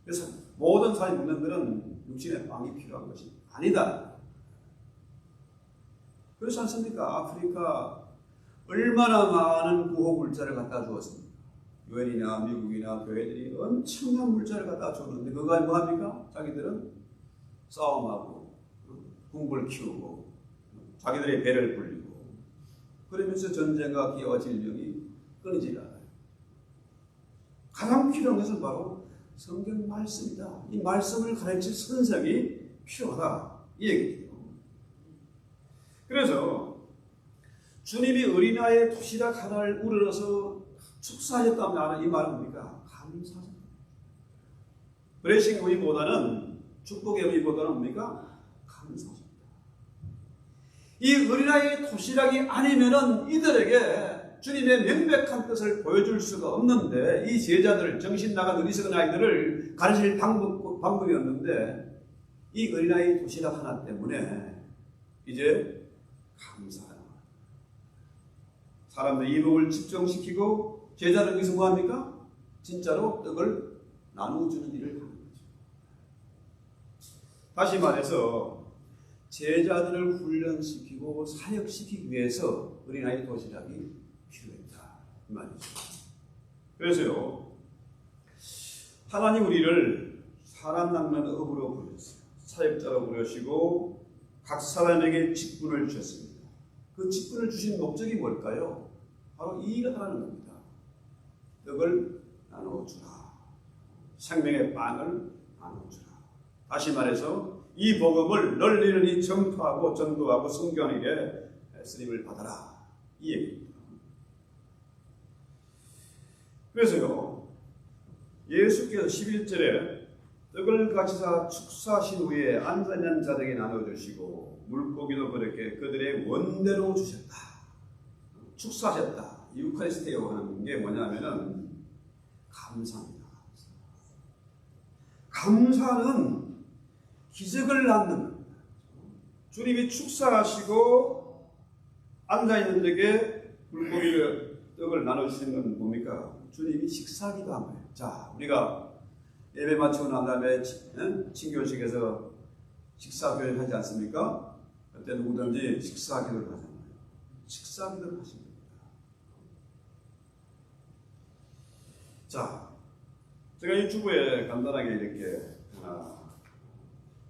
S5: 그래서 모든 사람이 먹는 것은 육신의 빵이 필요한 것이 아니다. 그렇지 않습니까? 아프리카 얼마나 많은 구호 물자를 갖다 주었습니까? 유엔이나 미국이나 교회들이 엄청난 물자를 갖다 줬는데 그거 뭐합니까? 자기들은 싸움하고 군부를 키우고 자기들의 배를 불리고 그러면서 전쟁과 기아와 질병이 끊이질 않아요. 가장 필요한 것은 바로 성경 말씀이다. 이 말씀을 가르칠 선생이 필요하다. 이 얘기죠. 그래서 주님이 어린아이의 도시락 하나를 우러러서 축사하셨다면 이 말은 뭡니까? 감사합니다. 브레싱 의미보다는 축복의 의미보다는 뭡니까? 감사합니다. 이 어린아이의 도시락이 아니면은 이들에게 주님의 명백한 뜻을 보여줄 수가 없는데 이 제자들, 정신 나간 어리석은 아이들을 가르칠 방법이었는데 이 어린아이 도시락 하나 때문에 이제 감사해요. 사람들의 이목을 집중시키고 제자를 여기서 뭐합니까? 진짜로 떡을 나누어주는 일을 하는 거죠. 다시 말해서 제자들을 훈련시키고 사역시키기 위해서 어린아이 도시락이 필요했다. 이 말이죠. 그래서요, 하나님 우리를 사람 낚는 업으로 부르셨어요. 사역자로 부르시고 각 사람에게 직분을 주셨습니다. 그 직분을 주신 목적이 뭘까요? 바로 이 일을 하라는 겁니다. 떡을 나누어주라. 생명의 빵을 나누어주라. 다시 말해서 이 복음을 널리 널리 전파하고 전도하고 성경에게 쓰임을 받아라. 이 얘기입니다. 그래서요, 예수께서 11절에 떡을 가지사 축사하신 후에 앉아있는 자들에게 나눠주시고 물고기도 그렇게 그들의 원대로 주셨다. 축사하셨다. 유카리스테오 하는 게 뭐냐면은 감사입니다. 감사는 기적을 낳는 겁니다. 주님이 축사하시고 앉아있는 데게 물고기를 떡을 나눠주시는 건 뭡니까? 주님이 식사하기도 한 거예요. 자, 우리가 예배 마치고 난 다음에 친교식에서 식사교회를 하지 않습니까? 그때 누구든지 식사기도를 하잖아요. 식사기도를 하십니다. 자, 제가 이 주부에 간단하게 이렇게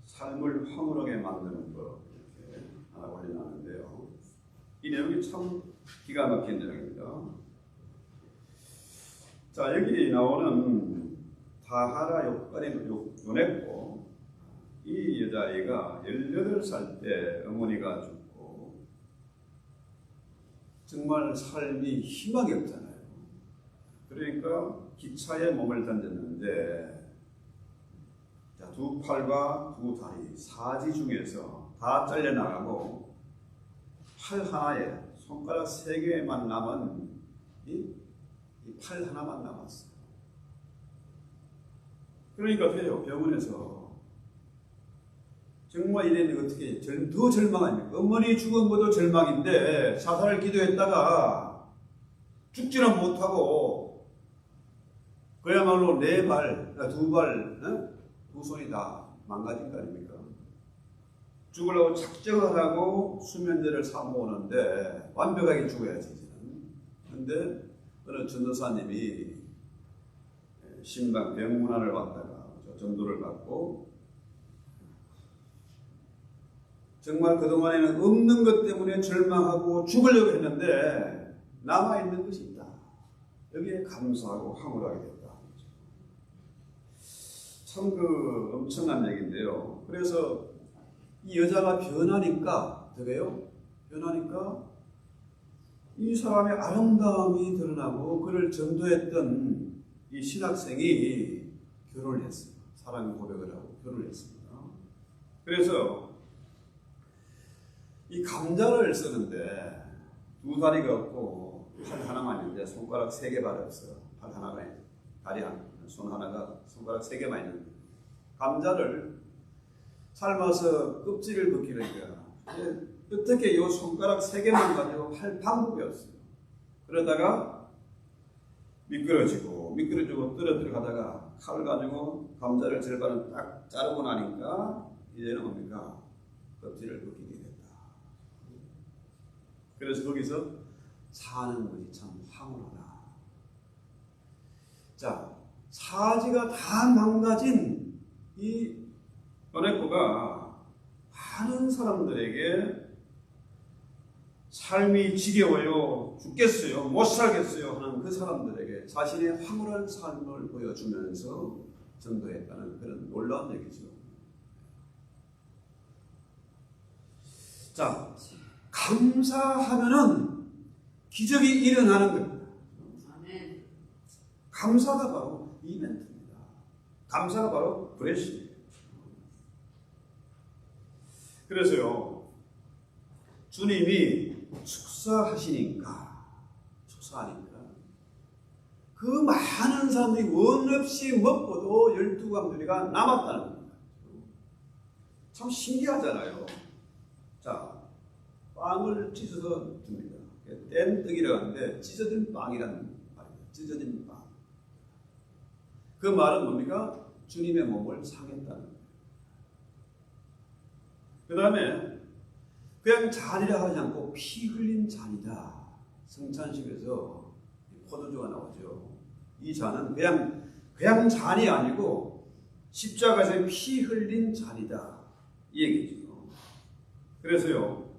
S5: 삶을 황홀하게 만드는 것 이렇게 하나 올려놨는데요. 이 내용이 참 기가 막힌 내용입니다. 자, 여기 나오는 다하라 요냈고 이 여자아이가 18살 때 어머니가 죽고 정말 삶이 희망이 없잖아요. 그러니까 기차에 몸을 던졌는데 두 팔과 두 다리, 사지 중에서 다 잘려나가고 팔 하나에 손가락 3개만 남은 이 팔 하나만 남았어요. 그러니까 돼요. 병원에서 정말 이랬는데 어떻게 더 절망합니까? 어머니 죽은 것도 절망인데 사살을 기도했다가 죽지는 못하고 그야말로 4발, 2발, 2손이 다 망가진 거 아닙니까? 죽으려고 작정하라고 수면제를 사모으는데 완벽하게 죽어야지. 그런데 어느 전도사님이 신방 병문안을 왔다가 전도를 받고 정말 그동안에는 없는 것 때문에 절망하고 죽으려고 했는데 남아있는 것이 있다. 여기에 감사하고 황홀하게 됐다. 참 엄청난 얘기인데요. 그래서 이 여자가 변하니까 이 사람의 아름다움이 드러나고 그를 전도했던 이 신학생이 결혼을 했어요. 사랑 고백을 하고 결혼을 했습니다. 그래서 이 감자를 쓰는데 2다리가 없고 팔 하나만 있는데 손가락 3개밖에 없어요. 팔 하나가 있는데 다리 하나, 손 하나가 손가락 3개만 있는데 감자를 삶아서 껍질을 벗기니까 어떻게 이 손가락 3개만 가지고 할 방법이 없어요. 그러다가 미끄러지고 떨어뜨려 가다가 칼을 가지고 감자를 절반을 딱 자르고 나니까 이제는 뭡니까? 껍질을 벗기게 된다. 그래서 거기서 사는 것이 참 황홀하다. 자, 사지가 다 망가진 이 요네코가 많은 사람들에게 삶이 지겨워요, 죽겠어요, 못 살겠어요 하는 그 사람들에게 자신의 황홀한 삶을 보여주면서 전도했다는 그런 놀라운 얘기죠. 자, 감사하면은 기적이 일어나는 겁니다.
S2: 아멘.
S5: 감사가 바로 이벤트입니다. 감사가 바로 브레싱이에요. 그래서요, 주님이 축사하니까 그 많은 사람들이 원 없이 먹고도 12광주리가 남았다는 겁니다. 참 신기하잖아요. 자, 빵을 찢어서 줍니다. 뗀떡이라고 하는데 찢어진 빵이라는 말입니다. 찢어진 빵. 그 말은 뭡니까? 주님의 몸을 상했다는 거예요. 그 다음에 그냥 잔이라 하지 않고 피 흘린 잔이다. 성찬식에서 포도주가 나오죠. 이 잔은 그냥 잔이 아니고 십자가에서 피 흘린 잔이다. 이 얘기죠. 그래서요,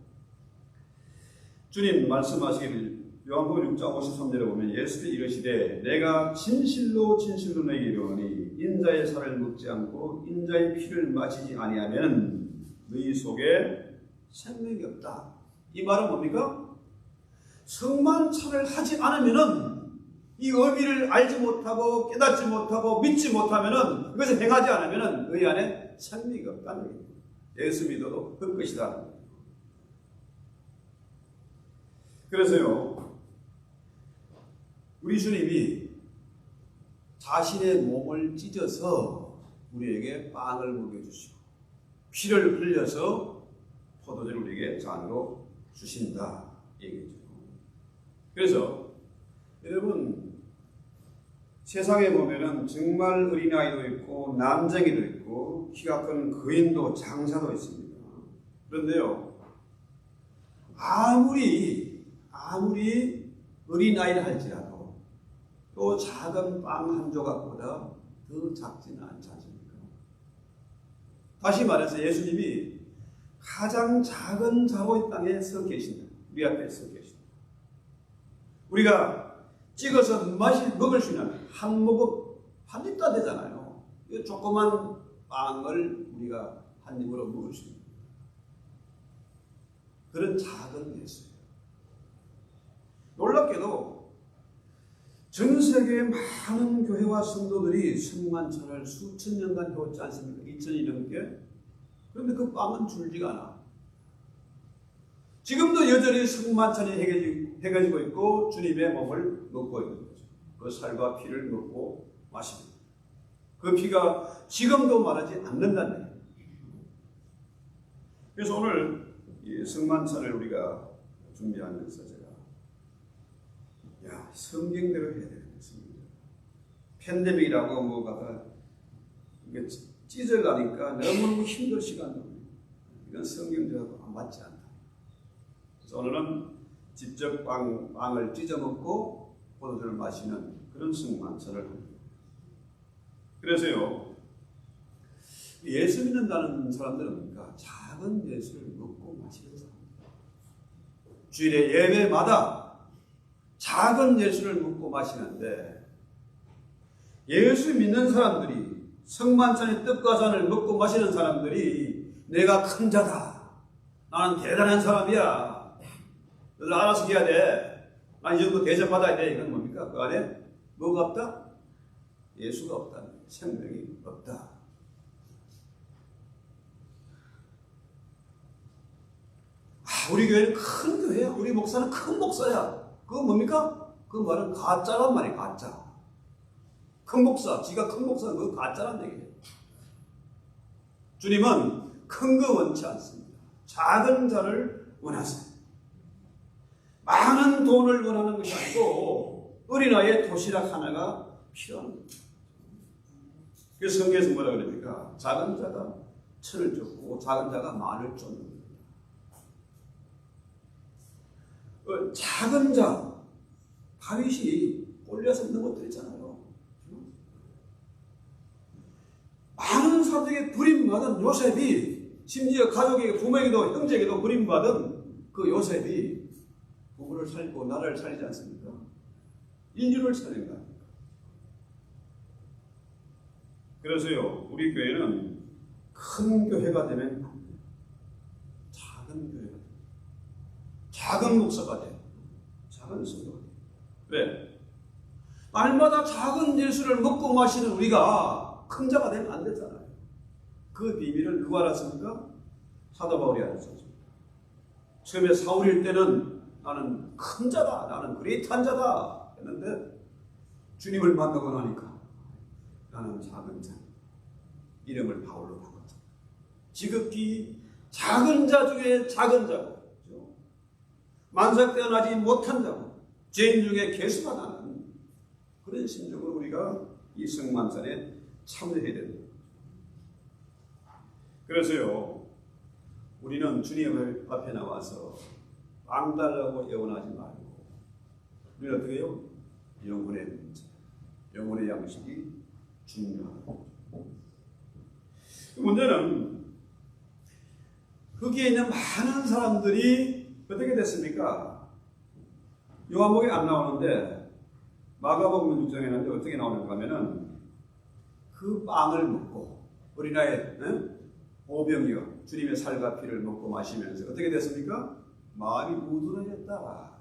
S5: 주님 말씀하시기를 요한복음 6장 53절에 보면 예수께서 이르시되 내가 진실로 진실로 너희에게 이르노니 인자의 살을 먹지 않고 인자의 피를 마시지 아니하면 너희 속에 생명이 없다. 이 말은 뭡니까? 성만찬을 하지 않으면은 이 의미를 알지 못하고 깨닫지 못하고 믿지 못하면은 그것을 행하지 않으면은 너희 안에 생명이 없다는 얘기예요. 예수 믿어도 그 것이다. 그래서요, 우리 주님이 자신의 몸을 찢어서 우리에게 빵을 먹여주시고 피를 흘려서 포도주를 우리에게 잔으로 주신다 얘기죠. 그래서 여러분, 세상에 보면은 정말 어린아이도 있고 남쟁이도 있고 키가 큰 거인도 장사도 있습니다. 그런데요, 아무리 어린아이를 할지라도 또 작은 빵 한 조각보다 더 작지는 않지 않습니까? 다시 말해서 예수님이 가장 작은 자로 이 땅에 서 계신다. 우리 앞에 서 계신다. 우리가 찍어서 먹을 수 있는 한 모금 한 입도 안 되잖아요. 이 조그만 빵을 우리가 한 입으로 먹을 수 있는 그런 작은 예수예요. 놀랍게도 전 세계의 많은 교회와 성도들이 성만찬을 수천 년간 해왔지 않습니까? 2000이 넘게. 그런데 그 빵은 줄지가 않아. 지금도 여전히 성만찬이 해가지고 있고 주님의 몸을 먹고 있는 거죠. 그 살과 피를 먹고 마십니다. 그 피가 지금도 마르지 않는다는 얘기예요. 그래서 오늘 이 성만찬을 우리가 준비하면서 제가 성경대로 해야 되겠습니다. 팬데믹이라고 뭐 갖다 찢어가니까 너무 힘들 시간입니다. 이건 성경대로 안 맞지 않다. 그래서 오늘은 직접 빵을 찢어 먹고 포도주를 마시는 그런 성만찬을 합니다. 그래서요, 예수 믿는다는 사람들은 뭡니까? 작은 예수를 먹고 마시는 사람입니다. 주일의 예배마다 작은 예수를 먹고 마시는데, 예수 믿는 사람들이 성만찬의 떡과 잔을 먹고 마시는 사람들이 내가 큰 자다, 나는 대단한 사람이야, 너들 알아서 해야 돼, 난 이 정도 대접받아야 돼, 이건 뭡니까? 그 안에 뭐가 없다? 예수가 없다, 생명이 없다. 우리 교회는 큰 교회야, 우리 목사는 큰 목사야. 그건 뭡니까? 그 말은 가짜란 말이에요. 가짜. 큰 목사, 지가 큰 목사는 그거 가짜란 얘기예요. 주님은 큰 거 원치 않습니다. 작은 자를 원하세요. 많은 돈을 원하는 것이 아니고 어린아이의 도시락 하나가 필요한 거예요. 그래서 성경에서 뭐라 그럽니까? 작은 자가 천을 쫓고 작은 자가 만을 쫓는 거예요. 작은 자, 다윗이 골리앗을 넘어뜨렸잖아요. 많은 사람들에게 부림받은 요셉이, 심지어 가족에게, 부모에게도 형제에게도 부림받은 그 요셉이 부부를 살리고 나라를 살리지 않습니까? 인류를 살린 거 아닙니까? 그래서요, 우리 교회는 큰 교회가 되면 작은 교회가 돼요. 작은 목사가 돼요. 작은 성도가 돼요. 왜? 날마다 작은 예수를 먹고 마시는 우리가 큰 자가 되면 안 되잖아요. 그 비밀을 누가 알았습니까? 사도 바울이 알았습니다. 처음에 사울일 때는 나는 큰 자다, 나는 그레이트한 자다 했는데 주님을 만나고 나니까 나는 작은 자, 이름을 바울로 바꿨다. 지극히 작은 자 중에 작은 자고, 만삭 태어나지 못한 자고, 죄인 중에 개수가 나는 그런 심정으로 우리가 이 성만찬에 참여해야 됩니다. 그래서요, 우리는 주님 앞에 나와서 빵 달라고 애원하지 말고, 우리는 어떻게 해요? 영혼의 문제, 영혼의 양식이 중요하고, 문제는 거기에 있는 많은 사람들이 어떻게 됐습니까? 요한복음에 안 나오는데 마가복음 6장에는 어떻게 나오는가 하면은 그 빵을 먹고 어린아이 오병이어 주님의 살과 피를 먹고 마시면서 어떻게 됐습니까? 마음이 우둔해졌다.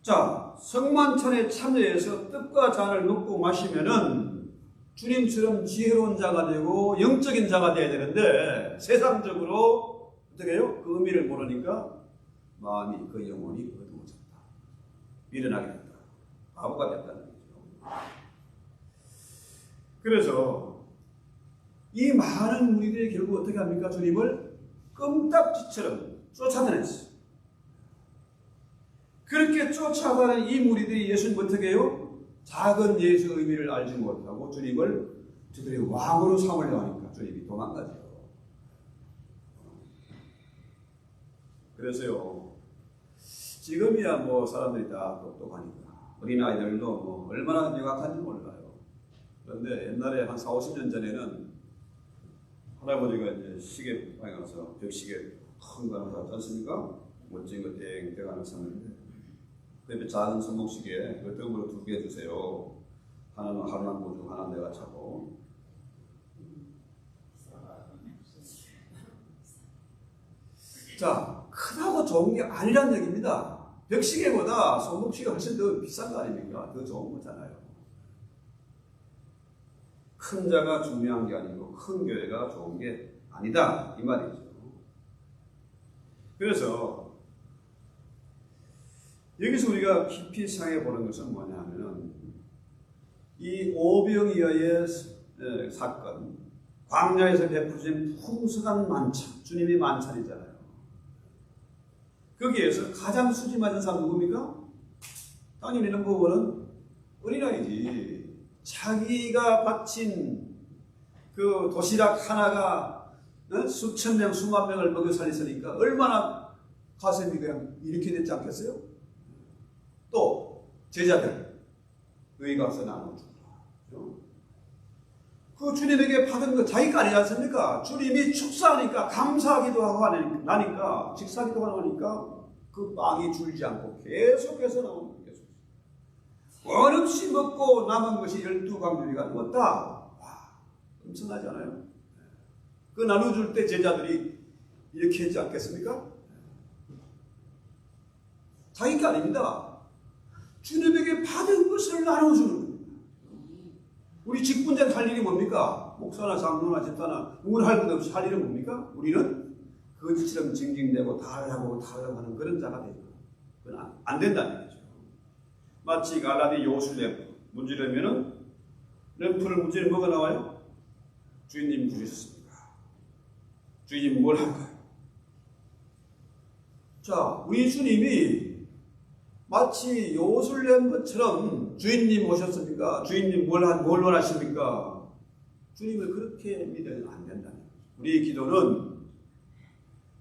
S5: 자, 성만찬에 참여해서 떡과 잔을 먹고 마시면은 주님처럼 지혜로운 자가 되고 영적인 자가 되어야 되는데 세상적으로 어떻게 해요? 그 의미를 모르니까 마음이 그 영혼이 어두워졌다. 미련하게 됐다. 바보가 됐다는 거죠. 그래서 이 많은 무리들이 결국 어떻게 합니까? 주님을 껌딱지처럼 쫓아다녔어요. 그렇게 쫓아가는 이 무리들이 예수님 어떻게 해요? 작은 예수의 의미를 알지 못하고 주님을 저들이 왕으로 삼으려 하니까 주님이 도망가죠. 그래서요, 지금이야 뭐 사람들이 다 똑똑하니까 어린아이들도 뭐 얼마나 명확한지 몰라요. 그런데 옛날에 한 4, 50년 전에는 할아버지가 이제 시계방에 가서 벽시계 큰 거 하나 샀지 않습니까? 멋진 거 땡땡 하나 샀는데 그 옆에 작은 손목시계 그 덤으로 2개 주세요. 하나는 하루만 보증, 하나는 내가 차고. 자, 크다고 좋은 게 아니란 얘기입니다. 벽시계보다 손목시계가 훨씬 더 비싼 거 아닙니까? 더 좋은 거잖아요. 큰 자가 중요한 게 아니고 큰 교회가 좋은 게 아니다 이 말이죠. 그래서 여기서 우리가 깊이 생각해 보는 것은 뭐냐 하면은 이 오병이어의 사건, 광야에서 베푸신 풍성한 만찬, 주님의 만찬이잖아요. 거기에서 가장 수지 맞은 사람 누굽니까? 당연히 넘버원은 어린아이지. 자기가 바친 그 도시락 하나가 수천 명, 수만 명을 먹여 살렸으니까 얼마나 가슴이 그냥 이렇게 됐지 않겠어요? 또 제자들 너희 가서 나눠주라. 그 주님에게 받은 거 자기가 아니지 않습니까? 주님이 축사하니까 감사하기도 하고 나니까 직사기도 하니까 그 빵이 줄지 않고 계속해서 나오는 거예요. 원없이 먹고 남은 것이 12강줄이가 넘었다. 와, 엄청나지 않아요? 그 나눠줄 때 제자들이 이렇게 했지 않겠습니까? 자기가 아닙니다. 주님에게 받은 것을 나눠주는 겁니다. 우리 직분자는 할 일이 뭡니까? 목사나 장로나 집사나 누구나 할 것 없이 할 일은 뭡니까? 우리는 거지처럼 징징대고 달라고 하는 그런 자가 되죠. 그건 안 된다는 거죠. 마치 갈라디 요술램 문지르면은 램프를 문지르면 뭐가 나와요? 주인님 부르셨습니다. 주인님 뭘 할까요? 자, 우리 주님이 마치 요술램처럼 주인님 오셨습니까? 주인님 뭘 원하십니까? 주님을 그렇게 믿으면 안 된다는 거죠. 우리의 기도는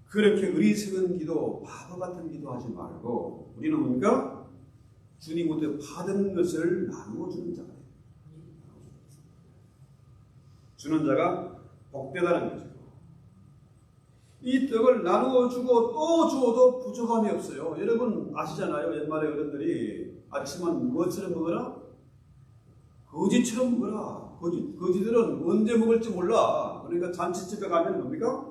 S5: 그렇게 어리석은 기도, 바보 같은 기도 하지 말고 우리는 뭡니까? 주님부터 받은 것을 나누어 주는 자가 돼요. 주는 자가 복되다는 거죠. 이 떡을 나누어 주고 또 주어도 부족함이 없어요. 여러분 아시잖아요. 옛말에 어른들이 아침은 무엇처럼 먹어라? 거지처럼 먹어라. 거지들은 언제 먹을지 몰라. 그러니까 잔치집에 가면 뭡니까?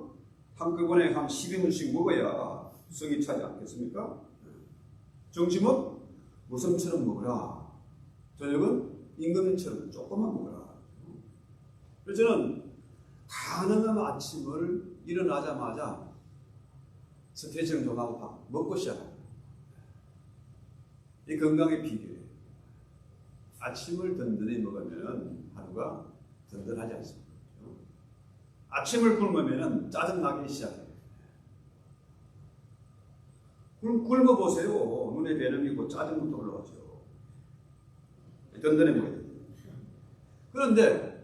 S5: 한꺼번에 한 12분씩 먹어야 성이 차지 않겠습니까? 점심은 무섬처럼 먹어라. 저녁은 임금님처럼 조금만 먹어라. 그래서 저는 가능한 아침을 일어나자마자 스트레칭 좀 하고 먹고 시작합니다. 이 건강의 비결이에요. 아침을 든든히 먹으면 하루가 든든하지 않습니다. 아침을 굶으면 짜증나기 시작해요. 굶어보세요. 눈에 뵈는 게 짜증부터 올라가죠. 든든해 먹어야 돼요. 그런데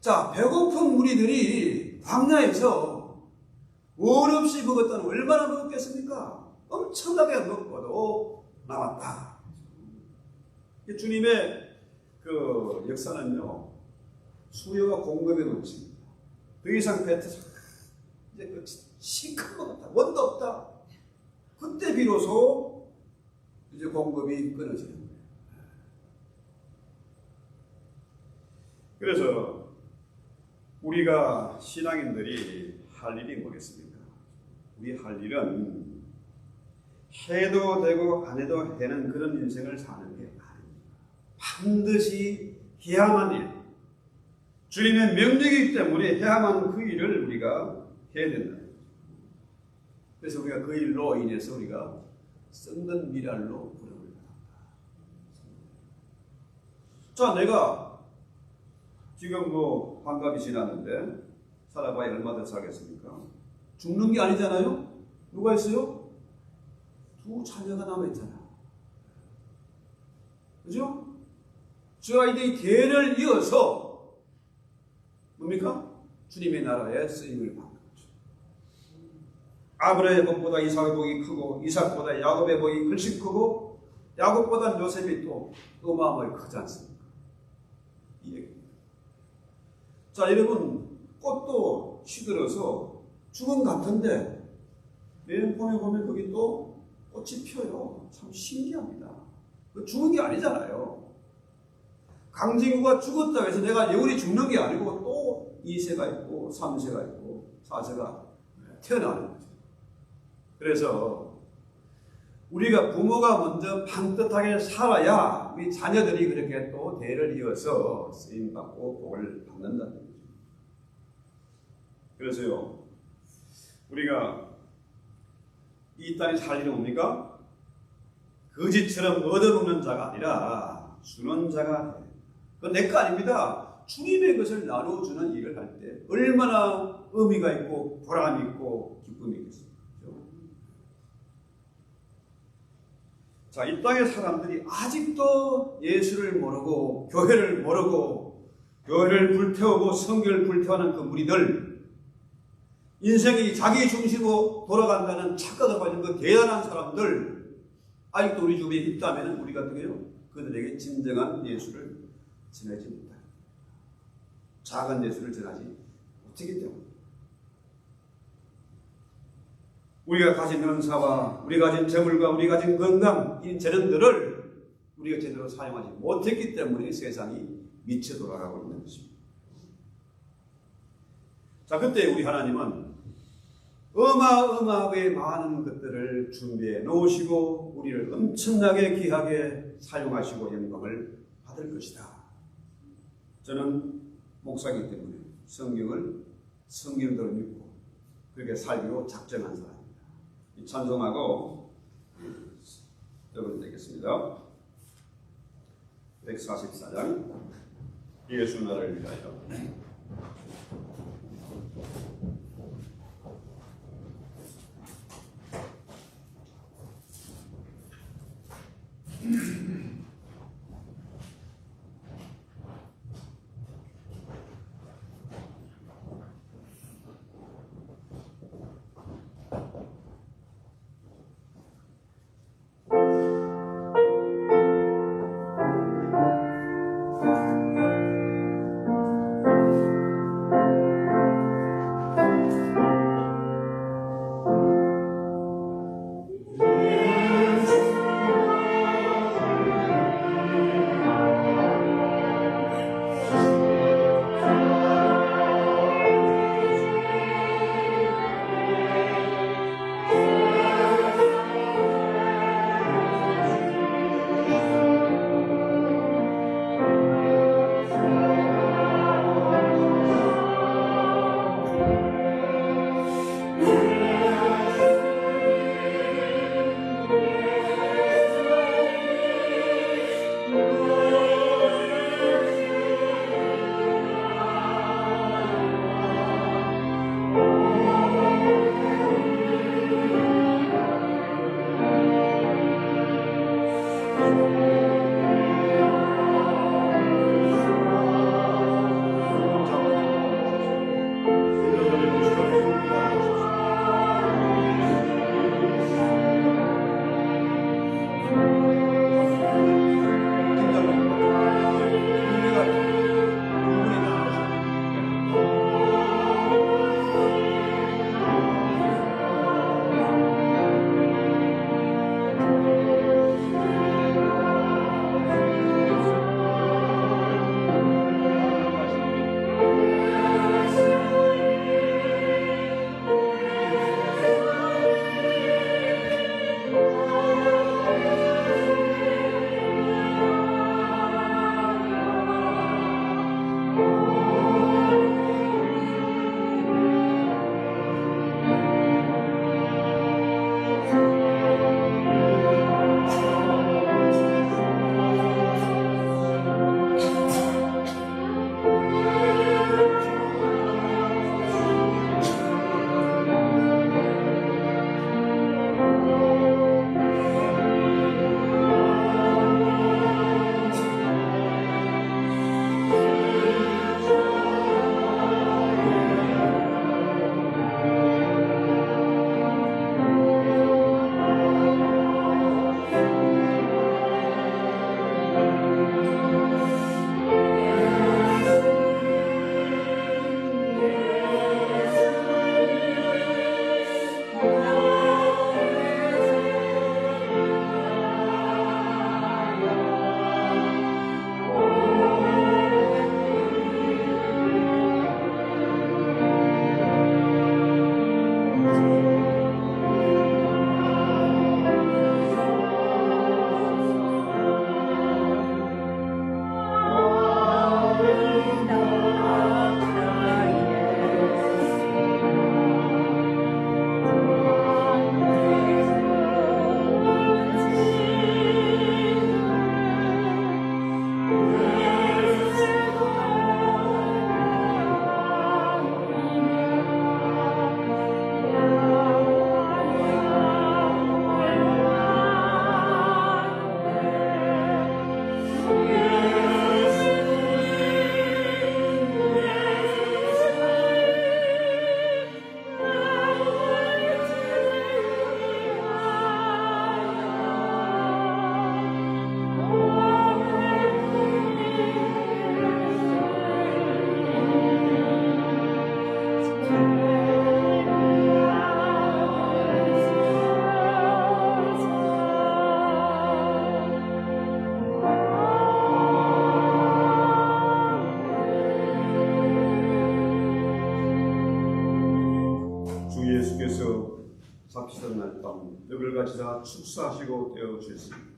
S5: 자, 배고픈 무리들이 광야에서 월 없이 먹었다는 얼마나 먹었겠습니까? 엄청나게 먹고도 남았다. 주님의 그 역사는요, 수요가 공급에 놓칩니다. 더 이상 배트에서 이제 끝이다. 시큰 것 같다. 원도 없다. 그때 비로소 이제 공급이 끊어지는 거예요. 그래서 우리가 신앙인들이 할 일이 뭐겠습니까? 우리 할 일은 해도 되고 안 해도 되는 그런 인생을 사는 게 아닙니다. 반드시 해야만 일, 주님의 명령이기 때문에 해야만 그 일을 우리가 해야 된다. 그래서 우리가 그 일로 인해서 우리가 썩는 미랄로 부름을 받았다. 자, 내가 지금 뭐 환갑이 지났는데 살아봐야 얼마 더 살겠습니까? 죽는 게 아니잖아요. 누가 있어요? 두 자녀가 남아있잖아. 그죠? 저와 이제 이 대를 이어서 뭡니까? 주님의 나라에 쓰임을 받는 거죠. 아브라함의 복보다 이삭의 복이 크고 이삭보다 야곱의 복이 훨씬 크고 야곱보다 요셉이 또 어마어마하게 크지 않습니까? 이 얘기입니다. 자, 여러분, 꽃도 시들어서 죽은 같은데 내년 봄에 보면 거기 또 꽃이 펴요. 참 신기합니다. 죽은 게 아니잖아요. 강진구가 죽었다고 해서 내가 영원히 죽는 게 아니고 또 2세가 있고 3세가 있고 4세가 태어나는 거죠. 그래서 우리가 부모가 먼저 반듯하게 살아야 우리 자녀들이 그렇게 또 대를 이어서 쓰임받고 복을 받는다는 거죠. 그래서요, 우리가 이 땅에 살 일은 뭡니까? 거지처럼 얻어먹는 자가 아니라 주는 자가 돼. 그건 내 거 아닙니다. 주님의 것을 나눠주는 일을 할 때 얼마나 의미가 있고 보람이 있고 기쁨이 있겠습니까? 자, 이 땅의 사람들이 아직도 예수를 모르고 교회를 모르고 교회를 불태우고 성경을 불태우는 그 무리들, 인생이 자기 중심으로 돌아간다는 착각을 가진 그 대단한 사람들, 아직도 우리 주변에 있다면 우리가 어떻게 해요? 그들에게 진정한 예수를 전하지 못합니다. 작은 예수를 전하지 못하기 때문에 우리가 가진 은사와 우리가 가진 재물과 우리가 가진 건강, 이 재능들을 우리가 제대로 사용하지 못했기 때문에 세상이 미쳐 돌아가고 있는 것입니다. 자, 그때 우리 하나님은 어마어마하게 많은 것들을 준비해 놓으시고 우리를 엄청나게 귀하게 사용하시고 영광을 받을 것이다. 저는 목사이기 때문에 성경을 성경대로 믿고 그렇게 살기로 작정한 사람입니다. 이 찬송하고 여러분 되겠습니다. 144장 예수 나라를 위하여. 이날 밤 떡을 가지사 축사하시고 떼어 주셨습니다.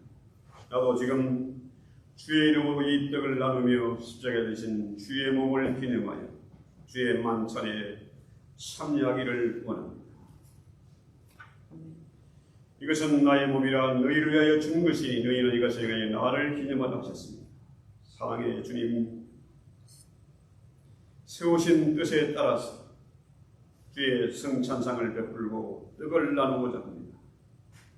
S5: 나도 지금 주의 이름으로 이 떡을 나누며 십자가에 드신 주의 몸을 기념하여 주의 만찬에 참여하기를 원합니다. 이것은 나의 몸이라 너희를 위하여 준 것이 너희는 이것을 위하여 나를 기념하라 하셨습니다. 사랑의 주님, 세우신 뜻에 따라서 주의 성찬상을 베풀고 떡을 나누고자 합니다.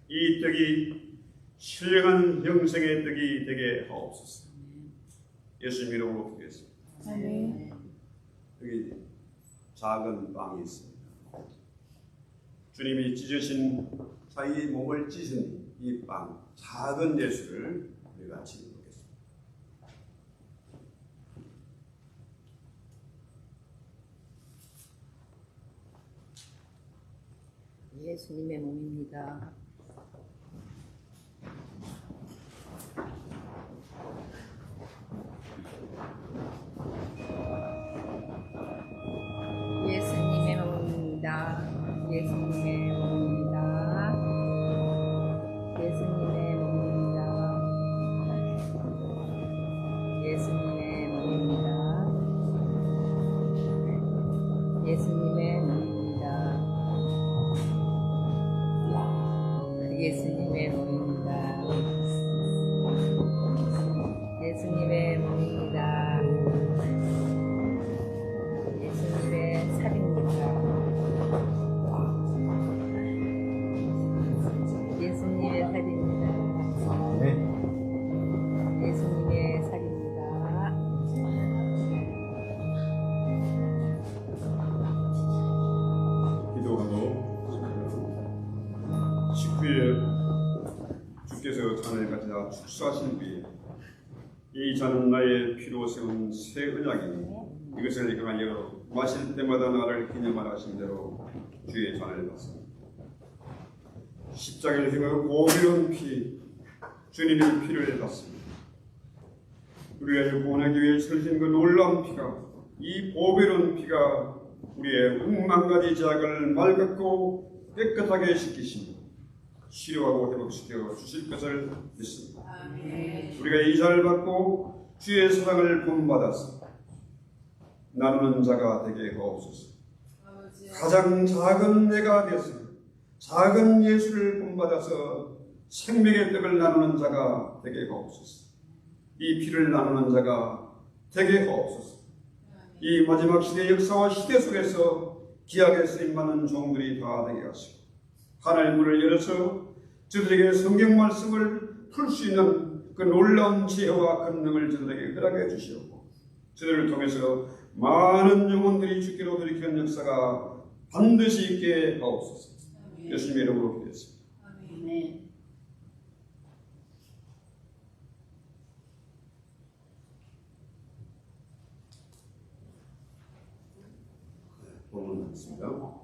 S5: 이 떡이 신령한 영생의 떡이 되게 하옵소서. 예수님 이름으로 기도했습니다. 여기 작은 빵이 있습니다. 주님이 찢으신 자기 몸을 찢은 이 빵, 작은 예수를 우리가 같이 먹겠습니다.
S2: 예수님의 몸입니다. 예수님의 몸입니다. 예수님의 몸입니다. 예수님의 몸입니다. 예수님의 몸입니다. 예수님의 몸입니다. 예수님의 몸입니다. 예수님의 몸입니다. 예수님의 살입니다. 예수님의 살입니다. 예수님의 살입니다.
S5: 기도하고 식후에 주께서 잔을 가지다 축사하신 뒤에 이 잔은 나의 피로 세운 새 언약이니 이것을 행하여 마실 때마다 나를 기념하라 하신 대로 주의 잔을 받습니다. 십자가를 행하여 보배로운 피, 주님의 피를 받습니다. 우리가 구원하기 위해 흘리신 그 놀라운 피가, 이 보배로운 피가 우리의 100,000가지 죄악을 맑고 깨끗하게 씻기시며 치료하고 회복시켜 주실 것을 믿습니다. 우리가 이 잔을 받고 주의 사랑을 본받아서 나누는 자가 되게 하옵소서. 가장 작은 내가 되어서 작은 예수를 본받아서 생명의 떡을 나누는 자가 되게 하옵소서. 이 피를 나누는 자가 되게 하옵소서. 이 마지막 시대 역사와 시대 속에서 기약에 쓰임받는 종들이 다 되게 하시고 하나의 문을 열어서 저들에게 성경 말씀을 풀 수 있는 그 놀라운 지혜와 권능을 저들에게 허락해 주시옵고 저들을 통해서 많은 영혼들이 주께로 돌이키는 역사가 반드시 있게 하옵소서. 예수님의 이름으로 기도했습니다.
S2: 아멘.
S5: 본문하겠습니다.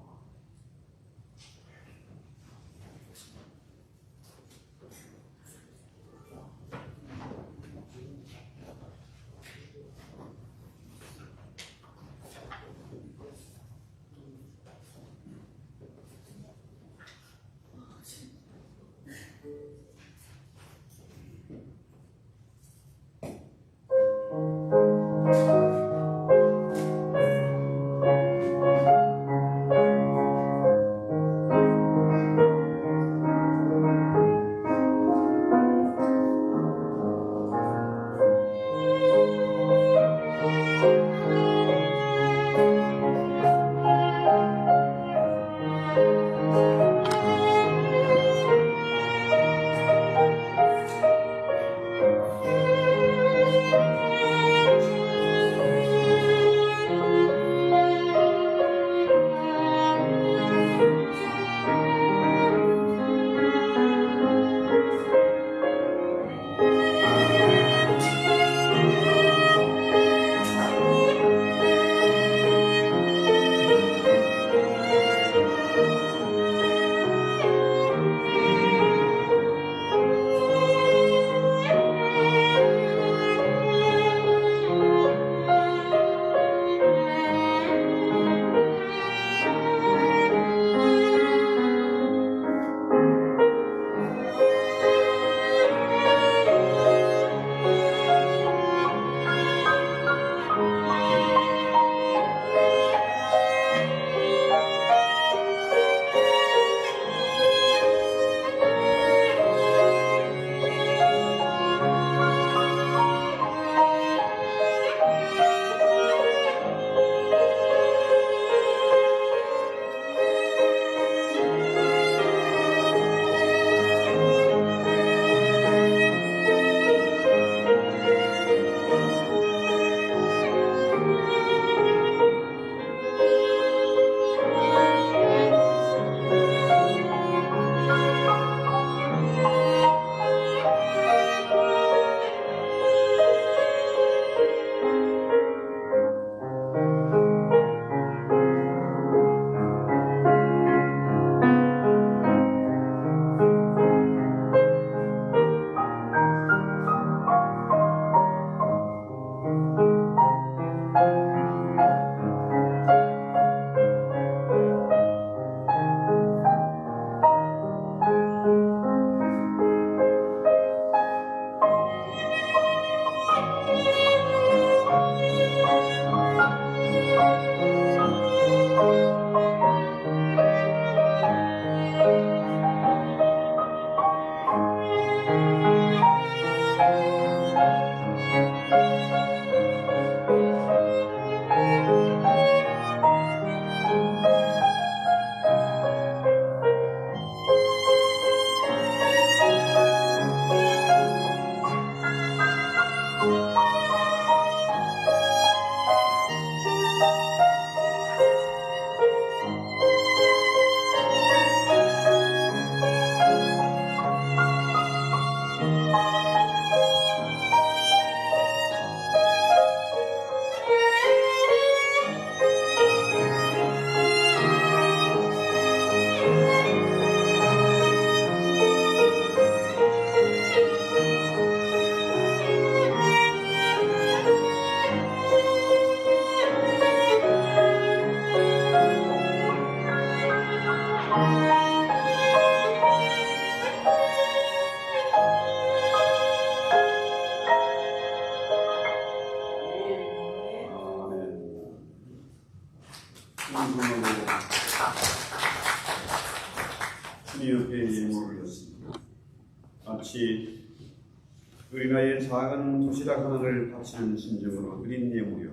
S5: 우리나라의 작은 도시락 하나를 바치는 심정으로 드린 예물이요.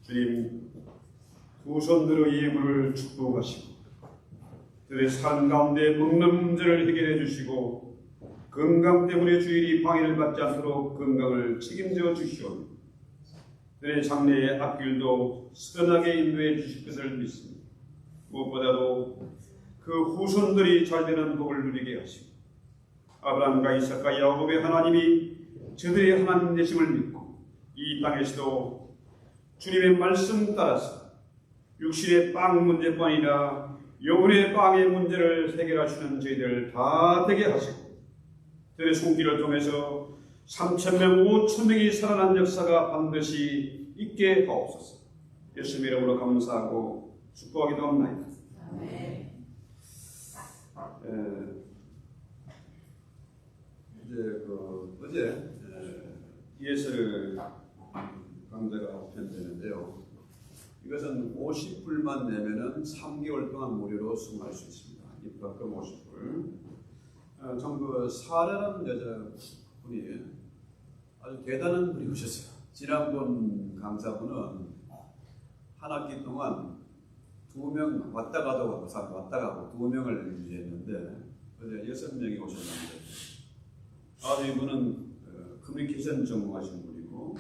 S5: 주님, 두 손으로 이 예물을 축복하시고 그들의 삶 가운데 먹는 문제를 해결해 주시고 건강 때문에 주일이 방해를 받지 않도록 건강을 책임져 주시오. 그들의 장래의 앞길도 선하게 인도해 주실 것을 믿습니다. 무엇보다도 그 후손들이 잘되는 복을 누리게 하시고 아브라함과 이삭과 야곱의 하나님이 저들의 하나님 되심을 믿고 이 땅에서도 주님의 말씀 따라서 육신의 빵 문제뿐 아니라 영혼의 빵의 문제를 해결하시는 저희들 다 되게 하시고 그들의 손길을 통해서 3,000명, 5,000명이 살아난 역사가 반드시 있게 하옵소서. 예수님 이름으로 감사하고 축복하기도 합니다. 이제 어제 ESL 강좌가 편되는데요. 이것은 50불만 내면은 3개월 동안 무료로 수강할 수 있습니다. 입학금 50불. 참 사라라는 여자분이 아주 대단한 분이 오셨어요. 지난번 강사분은 한 학기 동안 2명 왔다 가도 왔다 가고 2명을 유지했는데 어제 6명이 오셨는데 이분은 커뮤니케이션 전공하신 분이고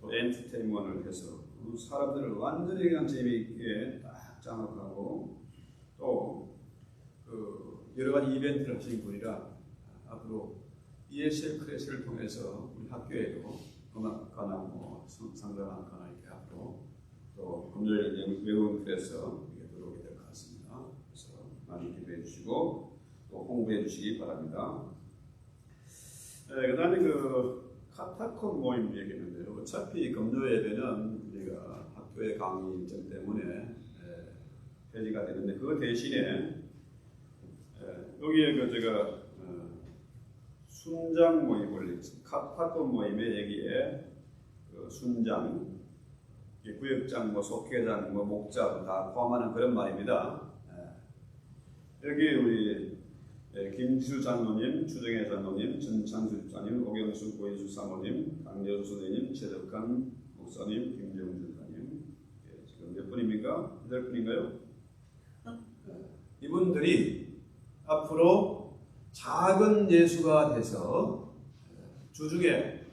S5: 또 엔터테인먼트를 해서 사람들을 완전히 그냥 재미있게 딱 장악하고 또 여러 가지 이벤트를 하신 분이라 앞으로 ESL 클래스를 통해서 우리 학교에도 음악가나 상담학과나 이렇게 앞으로 또 금요일 외국 클래스 이렇게 들어오게 될 것 같습니다. 그래서 많이 기대해 주시고 또 홍보해 주시기 바랍니다. 그 다음에 카타콤 모임 얘기했는데요. 어차피 금요 예배는 우리가 학교의 강의 일정 때문에 폐지가 되는데 그 대신에 여기에 제가 순장 모임을 카타콤 모임에 여기에 순장, 구역장, 속회장, 목장 다 포함하는 그런 말입니다. 여기 우리 김지수 장로님, 추정혜 장로님, 전창수 집사님, 오경수 고인수 사모님, 강여수 선생님, 최덕한 목사님, 김정준 사님 지금 몇 분입니까? 8분인가요? 이분들이 앞으로 작은 예수가 돼서 주중에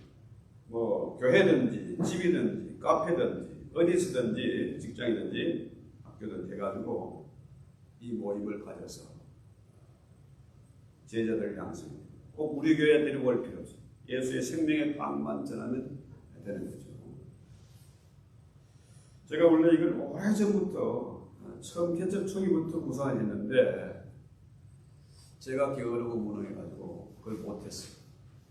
S5: 교회든지 집이든지 카페든지 어디서든지 직장이든지 학교든지 해가지고 이 모임을 가져서 제자들 향해서 꼭 우리 교회에 데리고 올 필요 없어. 예수의 생명의 빵만 전하면 되는 거죠. 제가 원래 이걸 오래전부터 처음 개척 초기부터 구상을 했는데 제가 게으르고 무능해가지고 그걸 못했어요.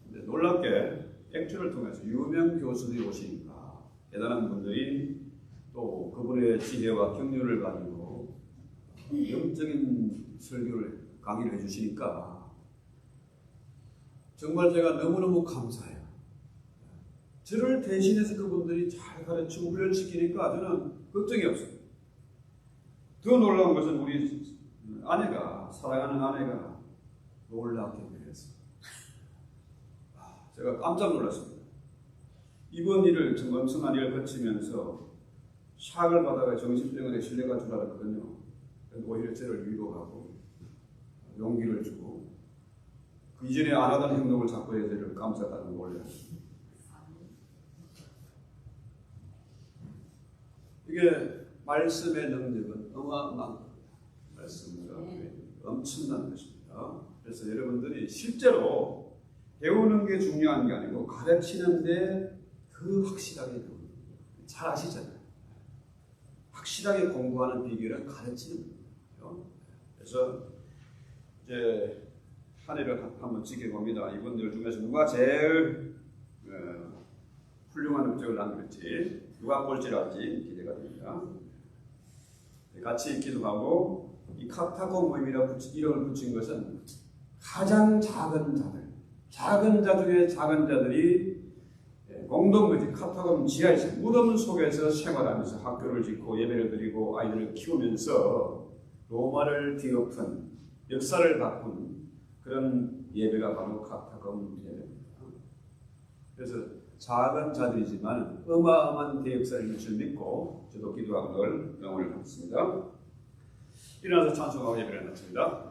S5: 근데 놀랍게 액주를 통해서 유명 교수들이 오시니까 대단한 분들이 또 그분의 지혜와 경륜을 가지고 영적인 설교를 강의를 해주시니까 정말 제가 너무너무 감사해요. 저를 대신해서 그분들이 잘 가르치고 훈련시키니까 저는 걱정이 없어요. 더 놀라운 것은 우리 아내가, 사랑하는 아내가 놀랍게 그랬어요. 제가 깜짝 놀랐습니다. 이번 일을, 엄청난 일을 거치면서 샥을 받아가 정신병원에 실려갈 줄 알았거든요. 오히려 저를 위로하고 용기를 주고 그 이전에 안 하던 행동을 자꾸 해서 저를 감싸다는 놀래요. 이게 말씀의 능력은 어마어마한 말씀과 엄청난 것입니다. 그래서 여러분들이 실제로 배우는 게 중요한 게 아니고 가르치는데 그 확실하게 배우는 거예요. 잘 아시잖아요. 확실하게 공부하는 비결은 가르치는 거예요. 그래서 이제 한 해를 한번 지켜봅니다. 이분들 중에서 누가 제일 훌륭한 업적을 남길지 누가 꼴찌랄지 기대가 됩니다. 같이 기도하고 이 카타콤 모임이라고 이름을 붙인 것은 가장 작은 자들, 작은 자 중에 작은 자들이 공동묘지 카타콤 지하에서 무덤 속에서 생활하면서 학교를 짓고 예배를 드리고 아이들을 키우면서 로마를 뒤엎은 역사를 바꾼 그런 예배가 바로 카타콤 예배입니다. 그래서 작은 자들이지만 어마어마한 대역사를 있을 줄 믿고 저도 기도하는 걸 응원을 하겠습니다. 일어나서 찬송하고 예배를 마칩니다.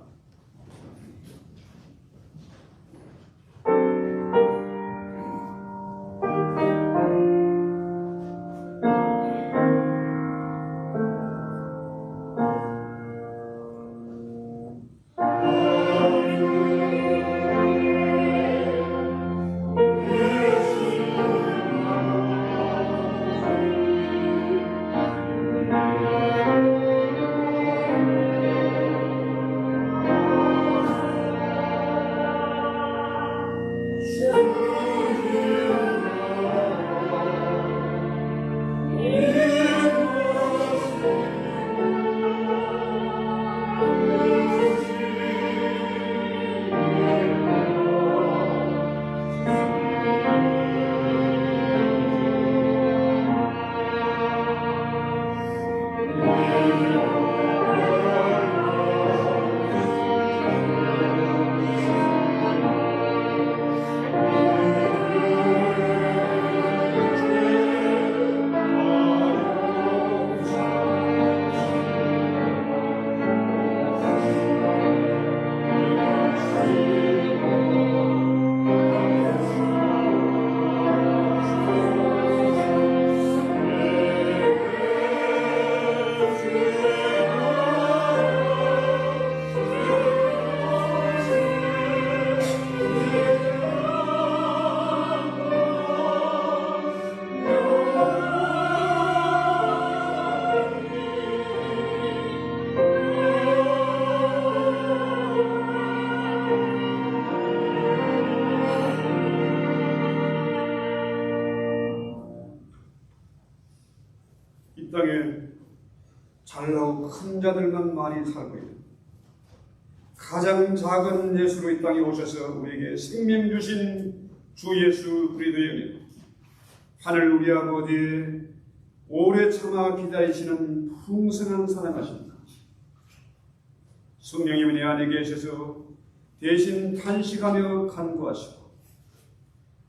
S5: 이 땅에 잘나고 큰 자들만 많이 살고 있는 가장 작은 예수로 이 땅에 오셔서 우리에게 생명 주신 주 예수 그리스도의 은혜, 하늘 우리 아버지의 오래 참아 기다리시는 풍성한 사랑하십니다. 성령의 은혜 안에 계셔서 대신 탄식하며 간구하시고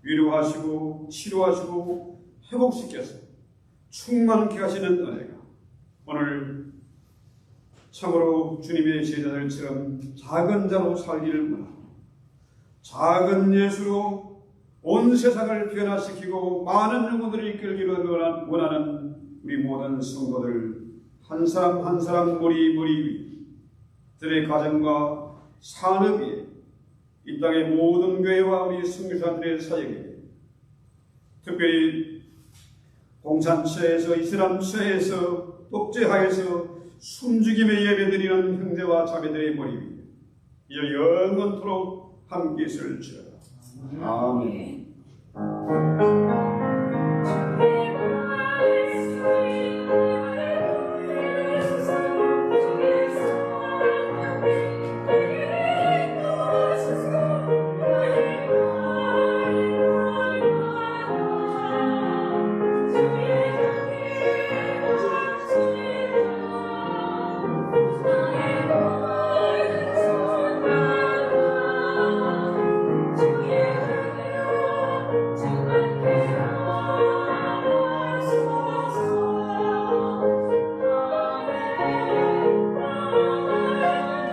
S5: 위로하시고 치료하시고 회복시켜서 충만케 하시는 은혜가 오늘 참으로 주님의 제자들처럼 작은 자로 살기를 원하고 작은 예수로 온 세상을 변화시키고 많은 영혼들을 이끌기를 원하는 우리 모든 성도들 한 사람 한 사람 머리 위 들의 가정과 산업 위에 이 땅의 모든 교회와 우리 선교사들의 사역에 특별히 공산처에서 이슬람처에서 독재하에서 숨죽임의 예배드리는 형제와 자매들의 머리 위에 이어 영원토록 함께 있을지어다. 아멘.